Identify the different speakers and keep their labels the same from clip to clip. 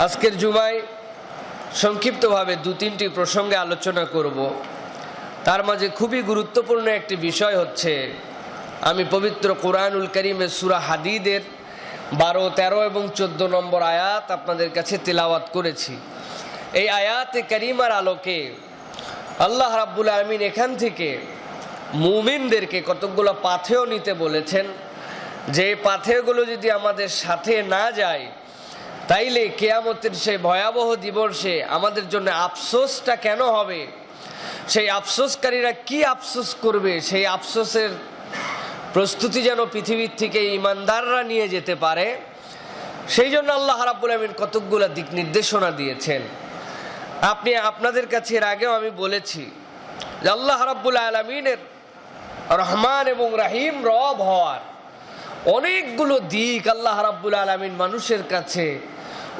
Speaker 1: আজকের জুমায় সংক্ষিপ্তভাবে দু-তিনটি প্রসঙ্গে আলোচনা করব। তার মাঝে খুবই গুরুত্বপূর্ণ একটি বিষয় হচ্ছে, আমি পবিত্র কোরআনুল কারীমের সূরা হাদীদের 12, 13 এবং 14 নম্বর আয়াত আপনাদের কাছে তিলাওয়াত করেছি। এই আয়াতে কারিমার আলোকে আল্লাহ রাব্বুল আলামিন এখান থেকে মুমিনদেরকে কতকগুলো পাথেয় নিতে বলেছেন, যে পাথেয়গুলো যদি আমাদের সাথে না যায় তাইলে কিয়ামতের সেই ভয়াবহ দিবসে আমাদের জন্য আফসোসটা কেন হবে, সেই আফসোসকারীরা কি আফসোস করবে, সেই আফসোসের প্রস্তুতি যেন পৃথিবীর থেকে ঈমানদাররা নিয়ে যেতে পারে, সেই জন্য আল্লাহ রাব্বুল আলামিন কতকগুলো দিক নির্দেশনা দিয়েছেন। আপনাদের কাছে এর আগেও আমি বলেছি যে আল্লাহ রাব্বুল আলামিনের রহমান এবং রাহিম রব হওয়ার অনেকগুলো দিক আল্লাহ রাব্বুল আলামিন মানুষের কাছে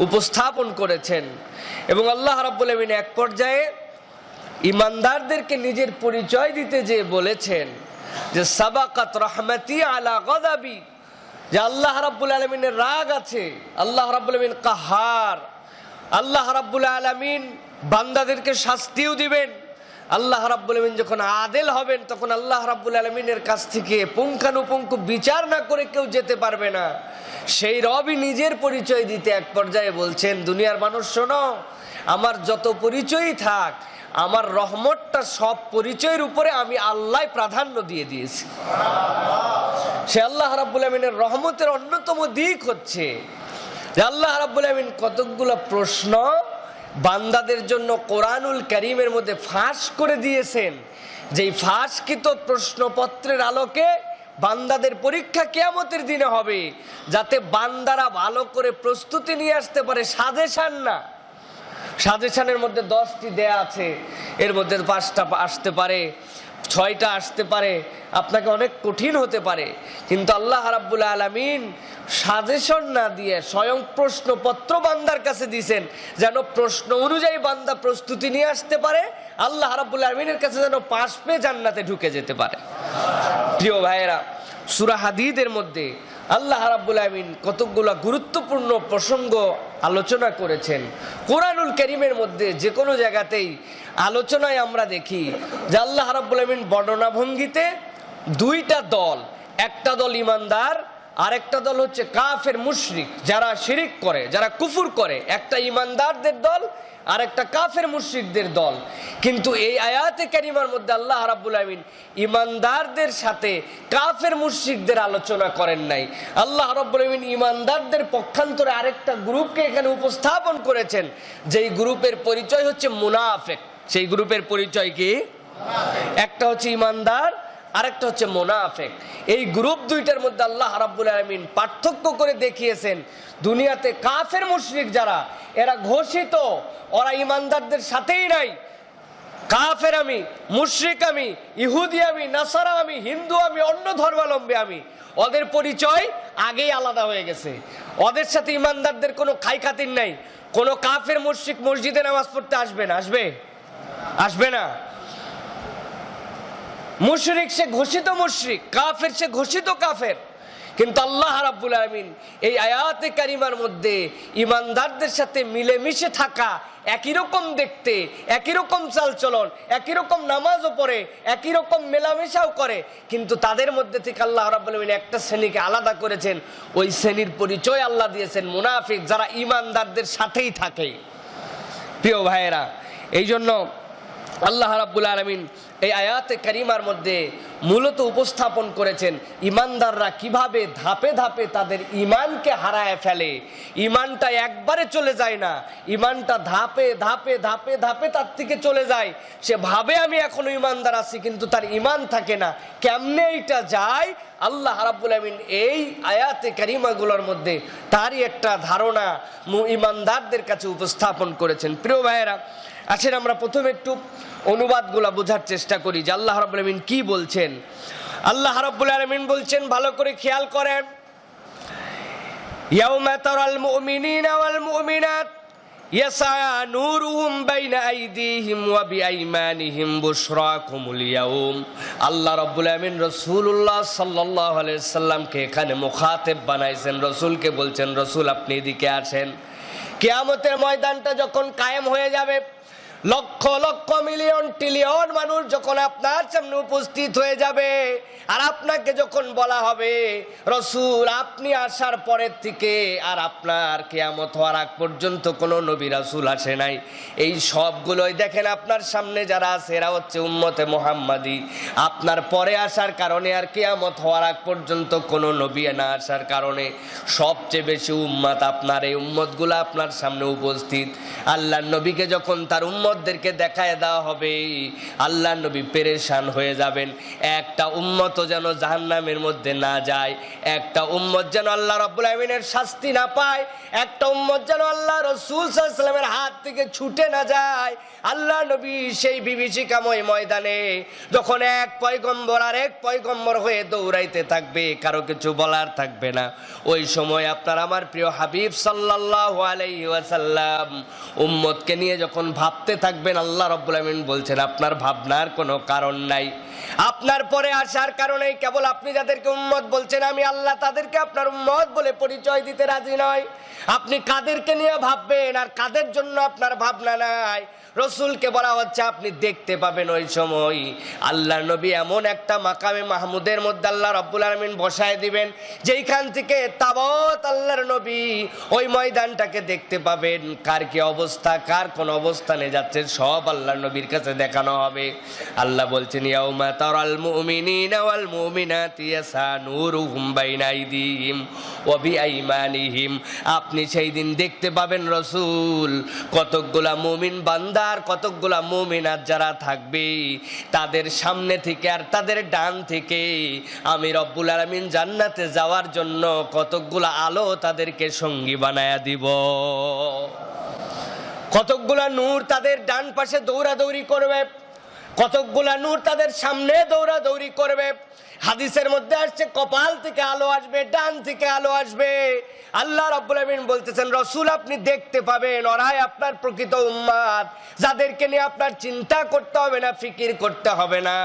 Speaker 1: উপস্থাপন করেছেন, এবং আল্লাহ রাব্বুল আলামিন এক পর্যায়ে ঈমানদারদেরকে নিজের পরিচয় দিতে যে বলেছেন যে সাবাকাত রহমতি আলা গদাবি, যে আল্লাহ রাব্বুল আলামিনের রাগ আছে, আল্লাহ রাব্বুল আলামিন কাহার, আল্লাহ রাব্বুল আলামিন বান্দাদেরকে শাস্তিও দিবেন, আল্লাহ রাব্বুল আলামিন যখন আদেল হবেন তখন আল্লাহ রাব্বুল আলামিনের কাছ থেকে পুঙ্খানুপুঙ্খ বিচার না করে কেউ যেতে পারবে না। সেই রবই নিজের পরিচয় দিতে এক পর্যায়ে বলছেন, দুনিয়ার মানুষ শোনো, আমার যত পরিচয়ই থাক, আমার রহমতটা সব পরিচয়ের উপরে আমি আল্লাহ প্রাধান্য দিয়ে দিয়েছি। সে আল্লাহ রাব্বুল আলামিনের রহমতের অন্যতম দিক হচ্ছে যে আল্লাহ রাব্বুল আলামিন কতকগুলো প্রশ্ন বান্দাদের জন্য কোরআনুল কারীমের মধ্যে ফাঁস করে দিয়েছেন, যেই ফাঁসকৃত প্রশ্নপত্রের আলোকে বান্দাদের পরীক্ষা কিয়ামতের দিনে হবে, যাতে বান্দারা ভালো করে প্রস্তুতি নিয়ে আসতে পারে। সাজেশন না, সাজেশনের মধ্যে 10টি দেয়া আছে, এর মধ্যে 5টা আসতে পারে, 6টা আসতে পারে, আপনাকে অনেক কঠিন হতে পারে, কিন্তু আল্লাহ রাব্বুল আলামিন সাজেশন না দিয়ে স্বয়ং প্রশ্নপত্র বান্দার কাছে দিয়েছেন, যেন প্রশ্ন অনুযায়ী বান্দা প্রস্তুতি নিয়ে আসতে পারে, আল্লাহ রাব্বুল আলামিনের কাছে যেন পাশ পেয়ে জান্নাতে ঢুকে যেতে পারে। প্রিয় ভাইয়েরা, সূরা হাদীদের মধ্যে আল্লাহ রাব্বুল আলামিন কতকগুলো গুরুত্বপূর্ণ প্রসঙ্গ আলোচনা করেছেন। কোরআনুল কারীমের মধ্যে যে কোনো জায়গাতেই আলোচনায় আমরা দেখি যে আল্লাহ রাব্বুল আলামিন বর্ণনা ভঙ্গিতে 2টা দল, একটা দল ঈমানদার, আরেকটা দল হচ্ছে কাফের মুশরিক, যারা শিরিক করে, যারা কুফর করে। একটা ঈমানদারদের দল আর একটা কাফের মুশরিকদের দল। কিন্তু এই আয়াতে কারিমার মধ্যে আল্লাহ রাব্বুল আলামিন ঈমানদারদের সাথে কাফের মুশরিকদের আলোচনা করেন নাই। আল্লাহ রাব্বুল আলামিন ঈমানদারদের পক্ষান্তরে আরেকটা গ্রুপকে এখানে উপস্থাপন করেছেন, যেই গ্রুপের পরিচয় হচ্ছে মুনাফিক। সেই গ্রুপের পরিচয় কি? একটা হচ্ছে ঈমানদার, আরেকটা হচ্ছে মুনাফিক। এই গ্রুপ 2টার মধ্যে আল্লাহ রাব্বুল আলামিন পার্থক্য করে দেখিয়েছেন। দুনিয়াতে কাফের মুশরিক যারা, এরা ঘোষিত, ওরা ঈমানদারদের সাথেই নাই। কাফের আমি, মুশরিক আমি, ইহুদি আমি, নাসারা আমি, হিন্দু আমি, অন্য ধর্মাবলম্বী আমি, ওদের পরিচয় আগেই আলাদা হয়ে গেছে। ওদের সাথে ঈমানদারদের কোনো খাই খাতির নাই। কোনো কাফের মুশরিক মসজিদে নামাজ পড়তে আসবে না, আসবে না। মুশরিক সে ঘোষিত মুশরিক, কাফের সে ঘোষিত কাফের। কিন্তু আল্লাহ রাব্বুল আলামিন এই আয়াতে কারিমার মধ্যে ঈমানদারদের সাথে মিলেমিশে থাকা, একই রকম দেখতে, একই রকম চালচলন, একই রকম নামাজও পড়ে, একই রকম মেলামেশাও করে, কিন্তু তাদের মধ্যে থেকে আল্লাহ রাব্বুল আলামিন একটা শ্রেণীকে আলাদা করেছেন। ওই শ্রেণীর পরিচয় আল্লাহ দিয়েছেন মুনাফিক, যারা ঈমানদারদের সাথেই থাকে। প্রিয় ভাইয়েরা, এই জন্য আল্লাহ রাব্বুল আলামিন এই আয়াতে কারিমার মধ্যে মূলত উপস্থাপন করেছেন ঈমানদাররা কিভাবে ধাপে ধাপে তাদের ঈমানকে হারায় ফেলে। ঈমানটা একবারে চলে যায় না, ঈমানটা ধাপে ধাপে ধাপে ধাপে তার থেকে চলে যায়। সে ভাবে আমি এখনো ঈমানদার আছি, কিন্তু তার ঈমান থাকে না। কেমনে এইটা যায়, আল্লাহ রাব্বুল আলামিন এই আয়াতে কারিমাগুলোর মধ্যে তারই একটা ধারণা ঈমানদারদের কাছে উপস্থাপন করেছেন। প্রিয় ভাইয়েরা, আসেন আমরা প্রথমে একটু অনুবাদগুলো বোঝার চেষ্টা করি যে আল্লাহ রাব্বুল আলামিন কি বলছেন। আল্লাহ রাব্বুল আলামিন বলছেন, ভালো করে খেয়াল করেন, ইয়াউমা তারাল মুমিনিনা ওয়াল মুমিনাত ইয়াসআ নূরুহুম বাইনা আইদিহিম ওয়া বিআইমানিহিম বুশরাকুমুল ইয়াউম। আল্লাহ রাব্বুল আলামিন রাসূলুল্লাহ সাল্লাল্লাহু আলাইহি সাল্লামকে এখানে মুখাতেব বানাইছেন। রাসূলকে বলছেন, রাসূল আপনি এদিকে আসেন। কিয়ামতের ময়দানটা যখন কায়েম হয়ে যাবে, লক্ষ লক্ষ মিলিয়ন ট্রিলিয়ন মানুষ যখন আপনার সামনে উপস্থিত হয়ে যাবে, আর আপনাকে যখন বলা হবে রসুল আপনি আসার পরের থেকে আর আপনার কিয়ামত হওয়ার আগ পর্যন্ত কোনো নবী রাসূল আসে নাই, এই সবগুলোই দেখেন আপনার সামনে যারা আছে এরা হচ্ছে উম্মতে মুহাম্মাদি। আপনার পরে আসার কারণে আর কিয়ামত হওয়ার আগ পর্যন্ত কোনো নবী না আসার কারণে সবচেয়ে বেশি উম্মত আপনার এই উম্মতগুলো আপনার সামনে উপস্থিত। আল্লাহর নবীকে যখন তার উম্মতদেরকে দেখায় দেওয়া হবে, আল্লাহর নবী পেরেশান হয়ে যাবেন। একটা উম্মত যেন জাহান্নামের মধ্যে না যায়, একটা উম্মত যেন আল্লাহ রাব্বুল আমিনের শাস্তি না পায়, একটা উম্মত যেন আল্লাহ রাসূল সাল্লাল্লাহু আলাইহি ওয়াসাল্লামের হাত থেকে ছুটে না যায়। আল্লাহ নবী সেই বিভীষিকাময় ময়দানে যখন এক পয়গম্বর আর এক পয়গম্বর হয়ে দৌড়াইতে থাকবে, কারো কিছু বলার থাকবে না, ওই সময় আপনার আমার প্রিয় হাবিব সাল্লাল্লাহু আলাইহি ওয়াসাল্লাম উম্মতকে নিয়ে যখন ভাবতে থাকবেন, আল্লাহ রাব্বুল আমিন বলছেন আপনার ভাবনার কোনো কারণ নাই। আপনার পরে আসার কারণে কেবল আপনি যাদেরকে উম্মত বলছেন আমি আল্লাহ তাদেরকে আপনার উম্মত বলে পরিচয় দিতে রাজি নয়। আপনি কাদেরকে নিয়ে ভাববেন আর কাদের জন্য আপনার ভাবনা নাই, রসুলকে বলা হচ্ছে আপনি দেখতে পাবেন ওই সময় আল্লাহ নবী এমন একটা মাকামে মাহমুদের মধ্যে আল্লাহ রাব্বুল আলামিন বসায় দিবেন, যেইখান থেকে তাবত আল্লাহর নবী ওই ময়দানটাকে দেখতে পাবেন, কার কি অবস্থা, কার কোন অবস্থানে যাচ্ছে সব আল্লাহর নবীর কাছে দেখানো হবে। আল্লাহ বলছেন ইয়াউমা তারাল মুমিনিনা ওয়াল মুমিনাতি ইয়াসা নূরুহুম বাইনা আইদিহিম ওয়া বিআইমানিহিম। আপনি সেই দিন দেখতে পাবেন রসুল কতকগুলা মুমিন বান্দা আর কতকগুলা মুমিনাত যারা থাকবে, তাদের সামনে থেকে আর তাদের ডান থেকে আমি রব্বুল আলামিন জান্নাতে যাওয়ার জন্য কতকগুলা আলো তাদেরকে সঙ্গী বানায়া দিব। কতকগুলা নূর তাদের ডান পাশে দৌড়াদৌড়ি করবে, কতকগুলা নূর তাদের সামনে দৌড়াদৌড়ি করবে। হাদিসের মধ্যে আসছে কপাল থেকে আলো আসবে, ডান থেকে আলো আসবে। আল্লাহ রাব্বুল আমিন বলতেছেন রসুল আপনি দেখতে পাবেন ওরাই আপনার প্রকৃত উম্মাত, যাদেরকে নিয়ে আপনার চিন্তা করতে হবে না, ফিকির করতে হবে না।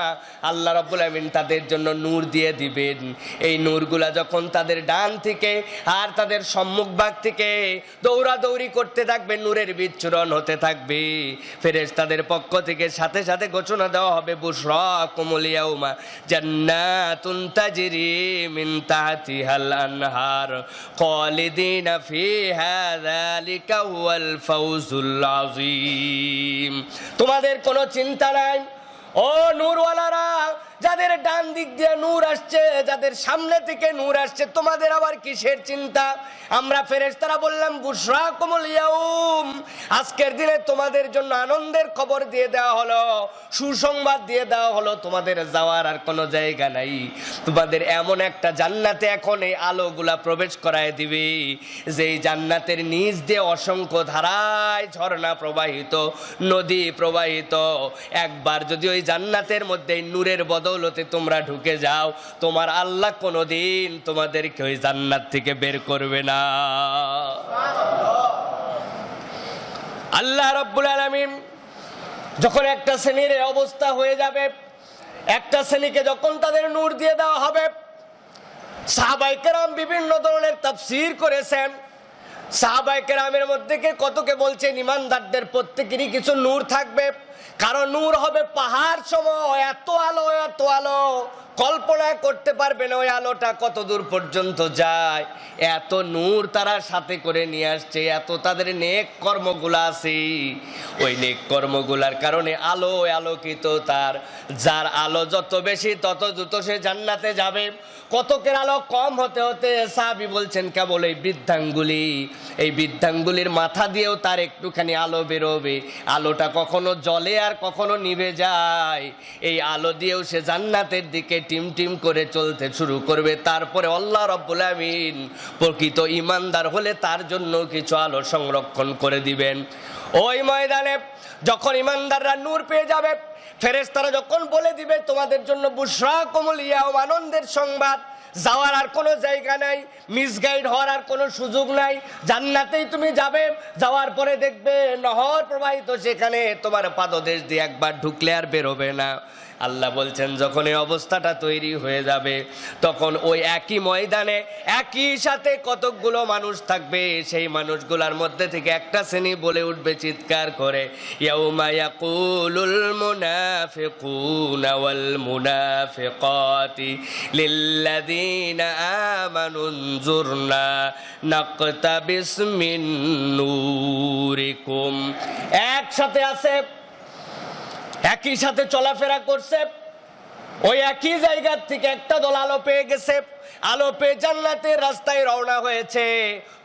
Speaker 1: আল্লাহ রাব্বুল আমিন তাদের জন্য নূর দিয়ে দিবেন। এই নূরগুলা যখন তাদের ডান থেকে আর তাদের সম্মুখ ভাগ থেকে দৌড়াদৌড়ি করতে থাকবে, নূরের বিচ্ছুরণ হতে থাকবে, ফেরেশতাদের পক্ষ থেকে সাথে সাথে ঘোষণা দেওয়া হবে বুশরাকুমুল ইয়াউমা জান্নাতুন তাজরি মিন তাহতিহাল আনহার খালিদিনা ফিহা যালিকা হুয়াল ফাউজুল আযীম। তোমাদের কোনো চিন্তা নাই ও নূরওয়ালারা, যাদের ডান দিক দিয়ে নূর আসছে, যাদের সামনে থেকে নূর আসছে, তোমাদের আবার কিসের চিন্তা? আমরা ফেরেশতারা বললাম বুশরাকুমুল ইয়াউম, আজকের দিনে তোমাদের জন্য আনন্দের খবর দিয়ে দেওয়া হলো, সুসংবাদ দিয়ে দেওয়া হলো, তোমাদের যাওয়ার আর কোনো জায়গা নাই। তোমাদের এমন একটা জান্নাতে এখন এই আলোগুলা প্রবেশ করায় দিবে, যেই জান্নাতের নিচ দিয়ে অসংখ্য ধারায় ঝর্ণা প্রবাহিত, নদী প্রবাহিত। একবার যদি ওই জান্নাতের মধ্যে নূরের বদৌলতে তোমরা ঢুকে যাও, তোমার আল্লাহ কোনোদিন তোমাদেরকে ওই জান্নাত থেকে বের করবে না। আল্লাহ রাব্বুল আলামিন যখন একটা শ্রেণীর অবস্থা হয়ে যাবে, একটা শ্রেণীকে যখন তাদের নূর দিয়ে দেওয়া হবে, সাহাবায়ে কেরাম বিভিন্ন ধরনের তাফসীর করেছেন। সাহাবায়ে কেরামের মধ্যে কতকে বলছেন ইমানদারদের প্রত্যেকেরই কিছু নূর থাকবে, কারণ নূর হবে পাহাড় সম, এত আলো এত আলো কল্পনা করতে পারবে না ওই আলোটা কত দূর পর্যন্ত যায়। এত নূর তারা সাথে করে নিয়ে আসছে, এত তাদের নেক কর্মগুলা আছে, ওই নেক কর্মগুলার কারণে আলো আলোকিত তার। যার আলো যত বেশি তত দ্রুত সে জান্নাতে যাবে। কতকের আলো কম হতে হতে সাহাবী বলছেন কেবল এই বৃদ্ধাঙ্গুলি, এই বৃদ্ধাঙ্গুলির মাথা দিয়েও তার একটুখানি আলো বেরোবে। আলোটা কখনো জ্বলে আর কখনো নিভে যায়, এই আলো দিয়েও সে জান্নাতের দিকে টিম টিম করে চলতে শুরু করবে। তারপরে আল্লাহ রাব্বুল আমিন প্রকৃত ঈমানদার হলে তার জন্য কিছু আলো সংরক্ষণ করে দিবেন। ওই ময়দানে যখন ঈমানদাররা নূর পেয়ে যাবে, ফেরেশতারা যখন বলে দিবে তোমাদের জন্য বুশরাকুমুল ইয়াউম, আনন্দের সংবাদ, যাওয়ার আর কোনো জায়গা নাই, মিসগাইড হওয়ার আর কোনো সুযোগ নাই। জান্নাতেই তুমি যাবে, যাওয়ার পরে দেখবে নহর প্রবাহিত, সেখানে তোমার পাদদেশ দিয়ে একবার ঢুকলে আর বেরোবে না। আল্লাহ বলছেন যখন এই অবস্থাটা তৈরি হয়ে যাবে, তখন ওই একই ময়দানে একই সাথে কতকগুলো মানুষ থাকবে। সেই মানুষগুলোর মধ্যে থেকে একটা শ্রেণী বলে উঠবে চিৎকার করে, ইয়াউমা ইয়াকুলুল মুনাফিকুনা ওয়াল মুনাফিকাতি লিল্লাযীনা আমানু উনজুরনা নাকতাবিস মিন নূরিকুম। একসাথে আছে, একই সাথে চলাফেরা করছে, ওই একই জায়গার থেকে একটা দল আলো পেয়ে গেছে, আলো পেয়ে জান্নাতের রাস্তায় রওনা হয়েছে।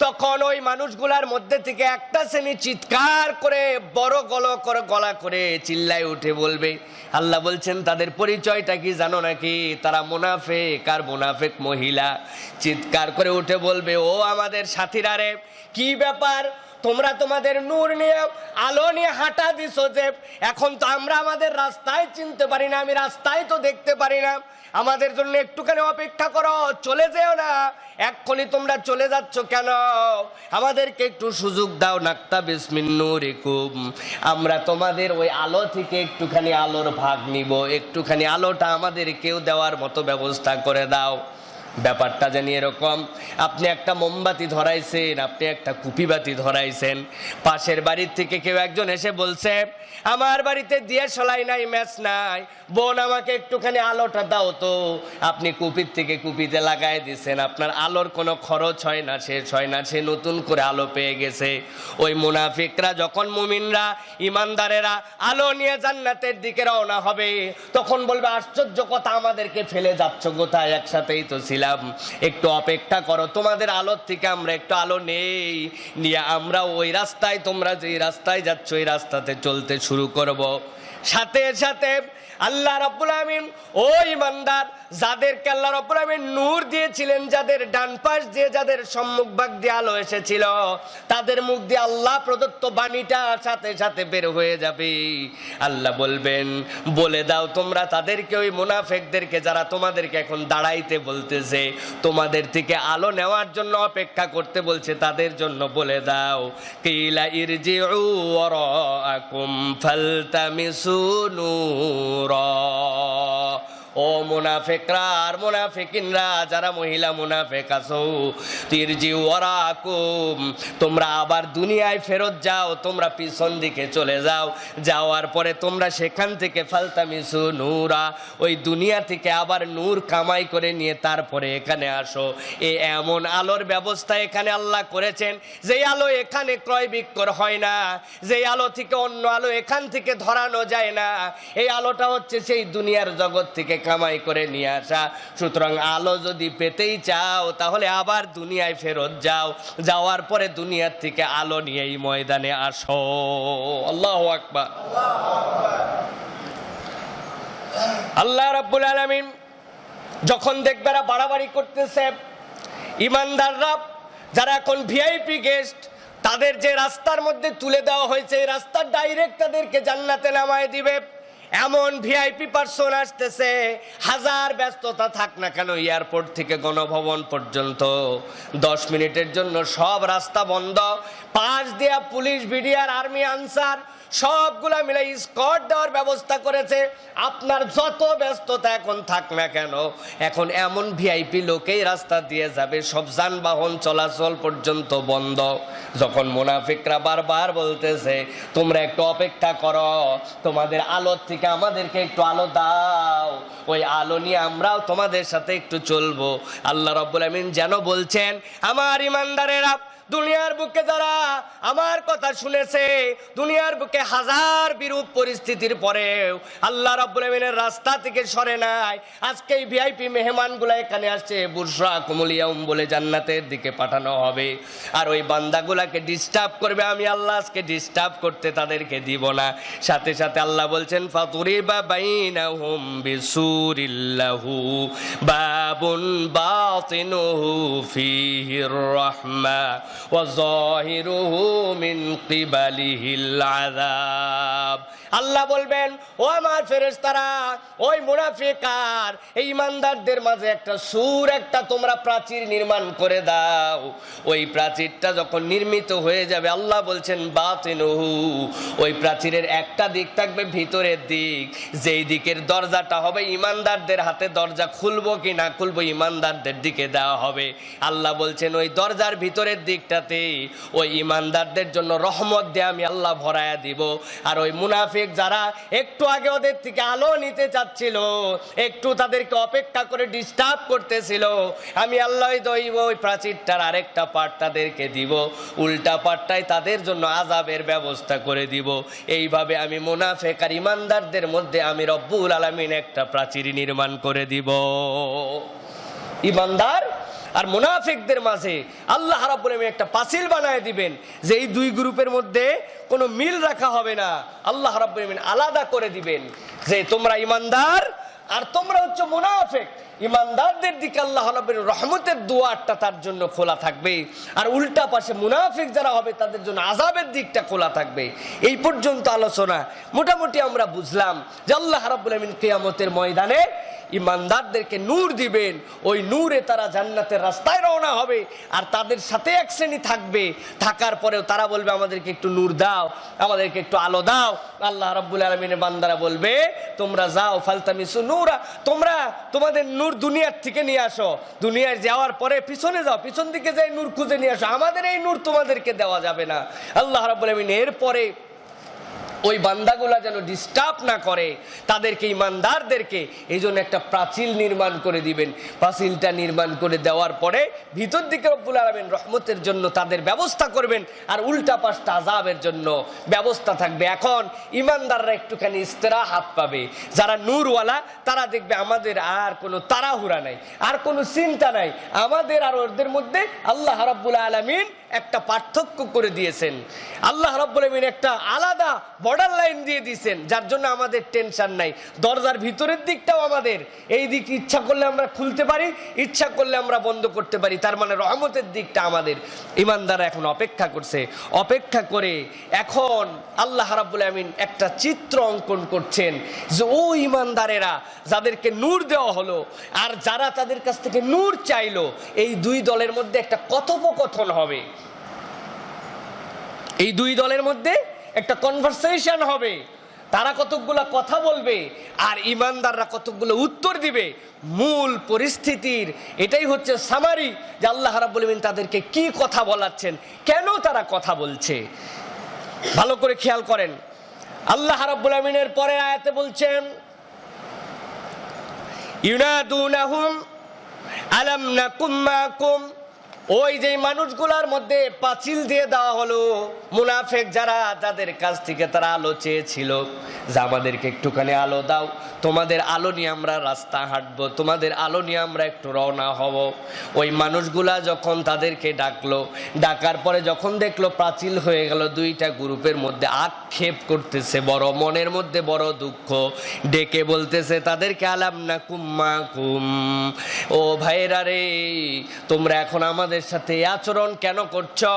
Speaker 1: তখন ওই মানুষগুলার মধ্যে থেকে একটা শ্রেণী চিৎকার করে বড় গলা করে চিল্লায় উঠে বলবে, আল্লাহ বলছেন তাদের পরিচয়টা কি জানো নাকি? তারা মুনাফিক আর মুনাফিক মহিলা। চিৎকার করে উঠে বলবে, ও আমাদের সাথীরা রে, কি ব্যাপার, তোমরা তোমাদের নূর নিয়ে আলো নিয়ে হাঁটা দিছো যে, এখন তো আমরা আমাদের রাস্তায় চিনতে পারি না, আমি রাস্তায় তো দেখতে পারি না, আমাদের জন্য একটুখানি অপেক্ষা করো, চলে যেও না। এক্ষুনি তোমরা চলে যাচ্ছ কেন? আমাদেরকে একটু সুযোগ দাও, নাকতাবিস মিন নূরিকুম, আমরা তোমাদের ওই আলো থেকে একটুখানি আলোর ভাগ নিব, একটুখানি আলোটা আমাদেরকেও দেওয়ার মতো ব্যবস্থা করে দাও। ব্যাপারটা জানি এরকম, আপনি একটা মোমবাতি ধরাইছেন, আপনি একটা কুপিবাতি ধরাইছেন, পাশের বাড়ির থেকে কেউ একজন এসে বলছে, আমার বাড়িতে দিয়াশলাই নাই, ম্যাচ নাই, বোন আমাকে একটুখানি আলোটা দাও তো। আপনি কুপির থেকে কুপিতে লাগাই দিচ্ছেন, আপনার আলোর কোনো খরচ হয় না, শেষ হয় না, সে নতুন করে আলো পেয়ে গেছে। ওই মুনাফিকরা যখন মুমিনরা ইমানদারেরা আলো নিয়ে জান্নাতের দিকে রওনা হবে, তখন বলবে, আশ্চর্য কথা, আমাদেরকে ফেলে যাচ্ছ কোথায়? একসাথেই তো ছিলাম, একটু অপেক্ষা করো, তোমাদের আলোর থেকে আমরা একটু আলো নেই, নিয়ে আমরা ওই রাস্তায়, তোমরা যে রাস্তায় যাচ্ছ এই রাস্তাতে চলতে শুরু করব। সাথে সাথে আল্লাহ রাব্বুল আমিন ওই ইমানদার যাদেরকে আল্লাহ রাব্বুল আমিন নূর দিয়েছিলেন, যাদের ডান পাশ দিয়ে, যাদের সম্মুখ ভাগ দিয়ে আলো এসেছিল, তাদের মুখ দিয়ে আল্লাহ প্রদত্ত বাণীটা সাথে সাথে বের হয়ে যাবে। আল্লাহ বলবেন, বলে দাও তোমরা তাদেরকে, ওই মুনাফিকদেরকে যারা তোমাদেরকে এখন দাঁড়াইতে বলতেছে, তোমাদের থেকে আলো নেওয়ার জন্য অপেক্ষা করতে বলছে, তাদের জন্য বলে দাও, কিলা ইরজিউ ওয়ারাআকুম ফালতামিসু নূরা। ও মুনাফিকরা আর মুনাফিকিনরা, যারা মহিলা মুনাফিক আছো, তিরজিউ ওয়ারাকুম, তোমরা আবার দুনিয়ায় ফেরত যাও, তোমরা পিছন দিকে চলে যাও, যাওয়ার পরে তোমরা সেখান থেকে ফালতামিসু নূরা, ওই দুনিয়া থেকে আবার নূর কামাই করে নিয়ে তারপরে এখানে আসো। এমন আলোর ব্যবস্থা এখানে আল্লাহ করেছেন, যেই আলো এখানে ক্রয় বিক্রয় হয় না, যেই আলো থেকে অন্য আলো এখান থেকে ধরানো যায় না। এই আলোটা হচ্ছে সেই দুনিয়ার জগৎ থেকে কামাই করে নিয়ে আসা। সুতরাং আলো যদি পেতেই চাও, তাহলে আবার দুনিয়ায় ফেরত যাও, যাওয়ার পরে দুনিয়ার থেকে আলো নিয়ে এই ময়দানে আসো। আল্লাহু আকবার। আল্লাহ রাব্বুল আলামিন যখন দেখবে এরা বাড়াবাড়ি করতেছে, ইমানদাররা যারা এখন ভিআইপি গেস্ট, তাদের যে রাস্তার মধ্যে তুলে দেওয়া হয়েছে, এই রাস্তার ডাইরেক্ট তাদেরকে জান্নাতে নামায় দিবে। এমন ভিআইপি পার্সন আসতেছে, হাজার ব্যস্ততা থাক না কেন, এয়ারপোর্ট থেকে গণভবন পর্যন্ত 10 মিনিটের জন্য সব রাস্তা বন্ধ, পাশ দিয়া পুলিশ, বিডিআর, আর্মি, আনসার সবগুলা মিলে স্কট দেওয়ার ব্যবস্থা করেছে। আপনার যত ব্যস্ততা এখন থাক না কেন, এখন এমন ভিআইপি লোকেই রাস্তা দিয়ে যাবে, সব যানবাহন চলাচল পর্যন্ত বন্ধ। যখন মুনাফিকরা বারবার বলতেছে, তোমরা একটু অপেক্ষা করো, তোমাদের আলোর থেকে আমাদেরকে একটু আলো দাও, ওই আলো নিয়ে আমরাও তোমাদের সাথে একটু চলবো। আল্লাহ রাব্বুল আমিন যেন বলছেন, আমার ইমানদারেরা, দুনিয়ার বুকে যারা আমার কথা শুনেছে, দুনিয়ার বুকে হাজার বিরূপ পরিস্থিতির পরেও আল্লাহ রাব্বুল আমিনের রাস্তা থেকে সরে নাই। আজকে এই ভিআইপি মেহমানগুলো এখানে আসছে, বুশরাকুমুল ইয়াউম বলে জান্নাতের দিকে পাঠানো হবে, আর ওই বান্দাগুলাকে ডিস্টার্ব করবে, আমি আল্লাহ আজকে ডিস্টার্ব করতে তাদেরকে দিব না। সাথে সাথে আল্লাহ বলছেন, ফাতুরিবা বাইনাহুম বিসুরিল্লাহু বাবুন বাতিনুহু ফীহির রাহমা ওয়া যাহিরুহু মিন কিবালিহিল আযাব। আল্লাহ বলবেন, ও আমার ফেরেশতারা, ওই মুনাফিক আর এই ইমানদারদের মাঝে একটা সুর, একটা তোমরা প্রাচীর নির্মাণ করে দাও। ওই প্রাচীরটা যখন নির্মিত হয়ে যাবে, আল্লাহ বলছেন বাতিনুহু, ওই প্রাচীরের একটা দিক থাকবে ভিতরের দিক, যেই দিকের দরজাটা হবে ইমানদারদের হাতে, দরজা খুলবো কি না খুলবো ইমানদারদের দিকে দেওয়া হবে। আল্লাহ বলছেন ওই দরজার ভিতরের দিকটাতে ওই ইমানদারদের জন্য রহমত দিয়ে আমি আল্লাহ ভরায়া দিব। আর ওই মুনাফিক যারা একটু আগে ওদের থেকে আলো নিতে চাচ্ছিল, একটু তাদেরকে অপেক্ষা করে ডিস্টার্ব করতেছিল, আমি আল্লাহ দইব ওই প্রাচীরটার আরেকটা পার্ট তাদেরকে দিব, উল্টা পার্টটাই তাদের জন্য আযাবের ব্যবস্থা করে দিব। এইভাবে আমি মুনাফিক আর ইমানদারদের মধ্যে আমি রব্বুল আলামিন একটা প্রাচীর নির্মাণ করে দিব। ইমানদার আর মুনাফিকদের মাঝে আল্লাহ রাব্বুল আলামিন একটা পাঁচিল বানায় দিবেন, যে এই দুই গ্রুপের মধ্যে কোনো মিল রাখা হবে না। আল্লাহ রাব্বুল আলামিন আলাদা করে দিবেন যে তোমরা ইমানদার আর তোমরা হচ্ছে মুনাফিক। ইমানদারদের দিকে আল্লাহ রাব্বুল রহমতের দুয়ারটা তার জন্য খোলা থাকবে, আর উল্টা পাশে মুনাফিক যারা হবে তাদের জন্য আযাবের দিকটা খোলা থাকবে। এই পর্যন্ত আলোচনা মোটামুটি আমরা বুঝলাম যে আল্লাহ রাব্বুল আলামিন কিয়ামতের ময়দানে ইমানদারদেরকে নূর দিবেন, ওই নূরে তারা জান্নাতের রাস্তায় রওনা হবে। আর তাদের সাথে এক শ্রেণী থাকবে, থাকার পরেও তারা বলবে আমাদেরকে একটু নূর দাও, আমাদেরকে একটু আলো দাও। আল্লাহ রাব্বুল আলামিনের বান্দারা বলবে তোমরা যাও ফালতামিসু নূরা, তোমরা তোমাদের নূর দুনিয়ার থেকে নিয়ে আসো, দুনিয়ায় যাওয়ার পরে পিছনে যাও, পিছন দিকে যাই নূর খুঁজে নিয়ে আসো, আমাদের এই নূর তোমাদেরকে দেওয়া যাবে না। আল্লাহ রাব্বুল আলামিন এরপরে ওই বান্দাগুলা যেন ডিস্টার্ব না করে তাদেরকে, ইমানদারদেরকে, এই জন্য একটা প্রাচীর নির্মাণ করে দিবেন। প্রাচীরটা নির্মাণ করে দেওয়ার পরে ভিতর দিকে রব্বুল আলামিন রহমতের জন্য তাদের ব্যবস্থা করবেন, আর উল্টা পাশটা আযাবের জন্য ব্যবস্থা থাকবে। এখন ইমানদাররা একটুখানি ইস্তেরাহাত পাবে, যারা নূরওয়ালা তারা দেখবে আমাদের আর কোনো তাড়াহুড়া নাই, আর কোনো চিন্তা নাই, আমাদের আর ওদের মধ্যে আল্লাহ রাব্বুল আলামিন একটা পার্থক্য করে দিয়েছেন। আল্লাহ রাব্বুল আলামিন একটা আলাদা বর্ডার লাইন দিয়ে দিয়েছেন, যার জন্য আমাদের টেনশন নাই। দরজার ভিতরের দিকটাও আমাদের, এই দিক ইচ্ছা করলে আমরা খুলতে পারি, ইচ্ছা করলে আমরা বন্ধ করতে পারি, তার মানে রহমতের দিকটা আমাদের। ইমানদাররা এখন অপেক্ষা করছে, অপেক্ষা করে এখন আল্লাহ রাব্বুল আলামিন একটা চিত্র অঙ্কন করছেন যে ও ইমানদারেরা যাদেরকে নূর দেওয়া হলো আর যারা তাদের কাছ থেকে নূর চাইলো, এই দুই দলের মধ্যে একটা কথোপকথন হবে, এই দুই দলের মধ্যে একটা কনভারসেশন হবে। তারা কতগুলো কথা বলবে আর ইমানদাররা কতগুলো উত্তর দিবে। মূল পরিস্থিতির এটাই হচ্ছে সামারি, যে আল্লাহ রাব্বুল আলামিন তাদেরকে কি কথা বলাচ্ছেন, কেন তারা কথা বলছে। ভালো করে খেয়াল করেন, আল্লাহ রাব্বুল আলামিনের পরে আয়াতে বলছেন ইউনাদুনাহুম আলাম নাকুম মাকুম, ওই যে মানুষগুলার মধ্যে পাঁচিল দিয়ে দেওয়া হলো, মুনাফিক যারা, যাদের কাছ থেকে তারা আলো চেয়েছিল যে আমাদেরকে একটুখানি আলো দাও, তোমাদের আলো নিয়ে আমরা রাস্তা হাঁটবো, তোমাদের আলো নিয়ে আমরা একটু রওনা হব। ওই মানুষগুলা যখন তাদেরকে ডাকলো, ডাকার পরে যখন দেখলো পাঁচিল হয়ে গেল, দুইটা গ্রুপের মধ্যে আক্ষেপ করতেছে, বড় মনের মধ্যে বড় দুঃখ, ডেকে বলতেছে তাদেরকে আলাম নাকুম মাকুম, ও ভাইরা রে, তোমরা এখন আমাদের সাথে আচরণ কেন করছো?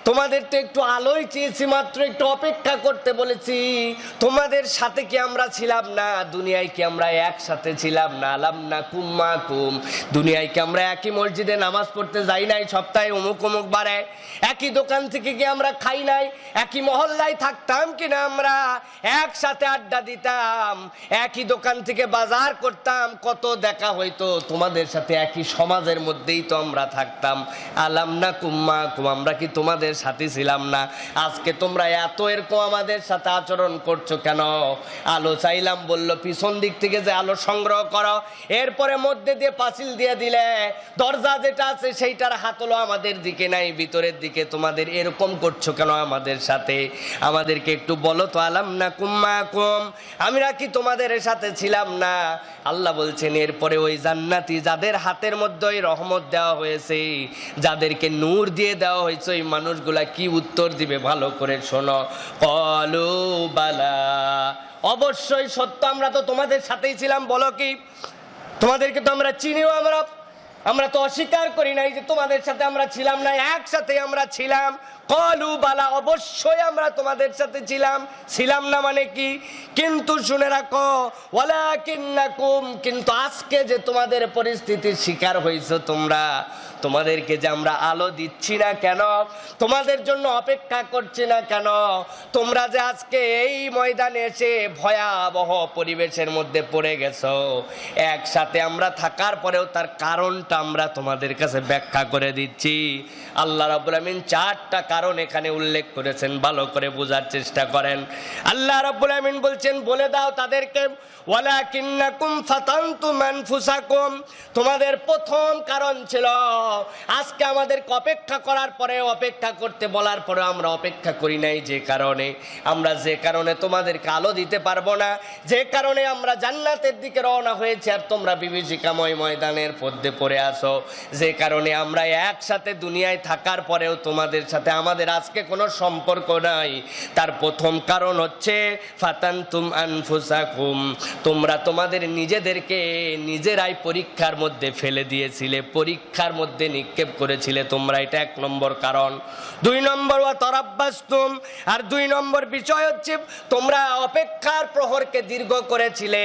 Speaker 1: তোমাদের তো একটু আলোই চেয়েছি, মাত্র একটু অপেক্ষা করতে বলেছি, তোমাদের সাথে কি আমরা ছিলাম না? দুনিয়ায় কি আমরা একসাথে ছিলাম না? আলাম নাকুম মাকুম, দুনিয়ায় কি আমরা একই মসজিদে নামাজ পড়তে যাই নাই সপ্তাহে অমুক অমুক বারে? একই দোকান থেকে কি আমরা খাই নাই? একই মহল্লায় থাকতাম কিনা আমরা? একসাথে আড্ডা দিতাম, একই দোকান থেকে বাজার করতাম, কত দেখা হইতো তোমাদের সাথে, একই সমাজের মধ্যেই তো আমরা থাকতাম। আলাম নাকুম মাকুম, আমরা কি তোমাদের সাথে ছিলাম না? আজকে তোমরা এত এরকম আমাদের সাথে আচরণ করছো কেন? আলো চাইলাম, বললো পিছন দিক থেকে যে আলো সংগ্রহ করো, এরপরে মধ্যে দিয়ে পাঁচিল দিয়ে দিলে, দরজা যেটা আছে সেইটার হাতলও আমাদের দিকে নাই, ভিতরের দিকে তোমাদের এরকম করছো কেন আমাদের সাথে? আমাদেরকে একটু বলো তো। আলাম নাকুম মাকুম, আমরা কি তোমাদের সাথে ছিলাম না? আল্লাহ বলছেন এরপরে ওই জান্নাতি যাদের হাতের মধ্যে ওই রহমত দেওয়া হয়েছে, যাদেরকে নূর দিয়ে দেওয়া হয়েছে, ওই মানুষগুলা কি উত্তর দিবে ভালো করে শোনো। ক্বালু বালা, অবশ্যই সত্য, আমরা তো তোমাদের সাথেই ছিলাম। বলো কি? তোমাদেরকে তো আমরা চিনিও, আমরা আমরা তো অস্বীকার করি নাই যে তোমাদের সাথে আমরা ছিলাম না, একসাথে আমরা ছিলাম। কলু বালা, অবশ্যই আমরা তোমাদের সাথে ছিলাম না মানে কি? কিন্তু শুনে রাখো, ওয়ালাকিন্নাকুম, কিন্তু আজকে যে তোমাদের পরিস্থিতির শিকার হইছো তোমরা, তোমাদেরকে যে আমরা আলো দিচ্ছি না কেন, তোমাদের জন্য অপেক্ষা করছি না কেন, তোমরা যে আজকে এই ময়দানে এসে ভয়াবহ পরিবেশের মধ্যে পড়ে গেছো, একসাথে আমরা থাকার পরেও তার কারণটা আমরা তোমাদের কাছে ব্যাখ্যা করে দিচ্ছি। আল্লাহ রাব্বুল আমিন 4টা কারণ এখানে উল্লেখ করেছেন, ভালো করে বোঝার চেষ্টা করেন। আল্লাহ রাব্বুল আমিন বলছেন, বলে দাও তাদেরকে, ওয়ালাকিন্নাকুম ফাতানতুম আনফুসাকুম, তোমাদের প্রথম কারণ ছিল আজকে আমাদেরকে অপেক্ষা করার পরে, অপেক্ষা করতে বলার পরে আমরা অপেক্ষা করি নাই, যে কারণে তোমাদেরকে আলো দিতে পারবো না, যে কারণে আমরা জান্নাতের দিকে রওনা হয়েছি আর তোমরা বিভীষিকাময় ময়দানের মধ্যে পড়ে আসো, যে কারণে আমরা একসাথে দুনিয়ায় থাকার পরেও তোমাদের সাথে আমাদের আজকে কোনো সম্পর্ক নাই। তার প্রথম কারণ হচ্ছে ফাতানতুম আনফুসাকুম, তোমরা তোমাদের নিজেদেরকে নিজেরাই পরীক্ষার মধ্যে ফেলে দিয়েছিলে, পরীক্ষার মধ্যে নিক্ষেপ করেছিলে তোমরা, এটা 1 নম্বর কারণ। 2 নম্বর ওয়া তারাব্বাসতুম, আর 2 নম্বর বিষয় হচ্ছে তোমরা অপেক্ষার প্রহরকে দীর্ঘ করেছিলে,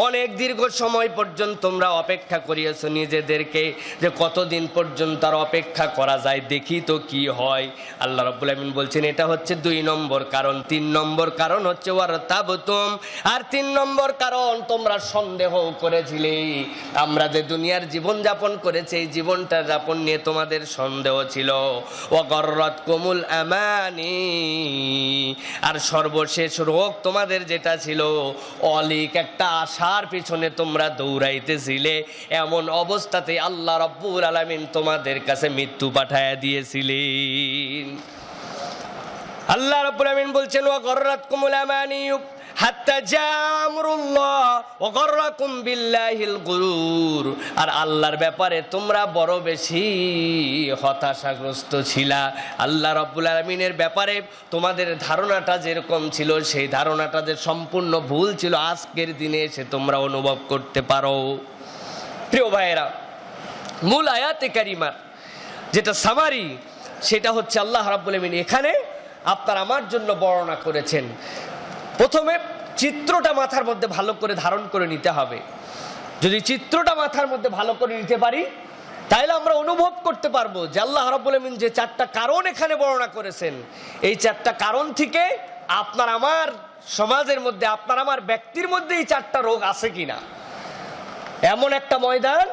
Speaker 1: অনেক দীর্ঘ সময় পর্যন্ত তোমরা অপেক্ষা করিয়েছো নিজেদেরকে, যে কতদিন পর্যন্ত আর অপেক্ষা করা যায়, দেখি তো কি হয়। আল্লাহ রাব্বুল আমিন বলছেন এটা হচ্ছে 2 নম্বর কারণ। 3 নম্বর কারণ হচ্ছে ওয়ারতাবতুম, আর 3 নম্বর কারণ তোমরা সন্দেহ করেছিলে। আমরা যে দুনিয়ার জীবন যাপন করেছি, এই জীবনটা যাপন নিয়ে তোমাদের সন্দেহ ছিল। ওয়াগররাতকুমুল আমানি, আর সর্বশেষ রোগ তোমাদের যেটা ছিল, অলিক একটা আশার পিছনে তোমরা দৌড়াইতেছিলে, এমন অবস্থাতে আল্লাহ রাব্বুল আলামিন তোমাদের কাছে মৃত্যু পাঠায়া দিয়েছিলেন। আল্লাহ রাব্বুল আমিন বলছেন, ওয়াগররাতকুমুল আমানি হাত্তা জামরুল্লাহ ওয়া গররাকুম বিল্লাহিল গুরুর, আর আল্লাহর ব্যাপারে তোমরা বড় বেশি হতাশাগ্রস্ত ছিলা। আল্লাহ রাব্বুল আলামিনের ব্যাপারে তোমাদের ধারণাটা যেরকম ছিল, সেই ধারণাটা যে সম্পূর্ণ ভুল ছিল, আজকের দিনে এসে তোমরা অনুভব করতে পারো। প্রিয় ভাইয়েরা, মূল আয়াতে কারিমার যেটা সামারি, সেটা হচ্ছে আল্লাহ রাব্বুল আমিন এখানে আপনার আমার জন্য বর্ণনা করেছেন। প্রথমে চিত্রটা মাথার মধ্যে ভালো করে ধারণ করে নিতে হবে। যদি চিত্রটা মাথার মধ্যে ভালো করে নিতে পারি, তাহলে আমরা অনুভব করতে পারবো যে আল্লাহ রাব্বুল আমিন যে 4টা কারণ এখানে বর্ণনা করেছেন, এই 4টা কারণ থেকে আপনার আমার সমাজের মধ্যে, আপনার আমার ব্যক্তির মধ্যে এই 4টা রোগ আছে কিনা। এমন একটা ময়দান,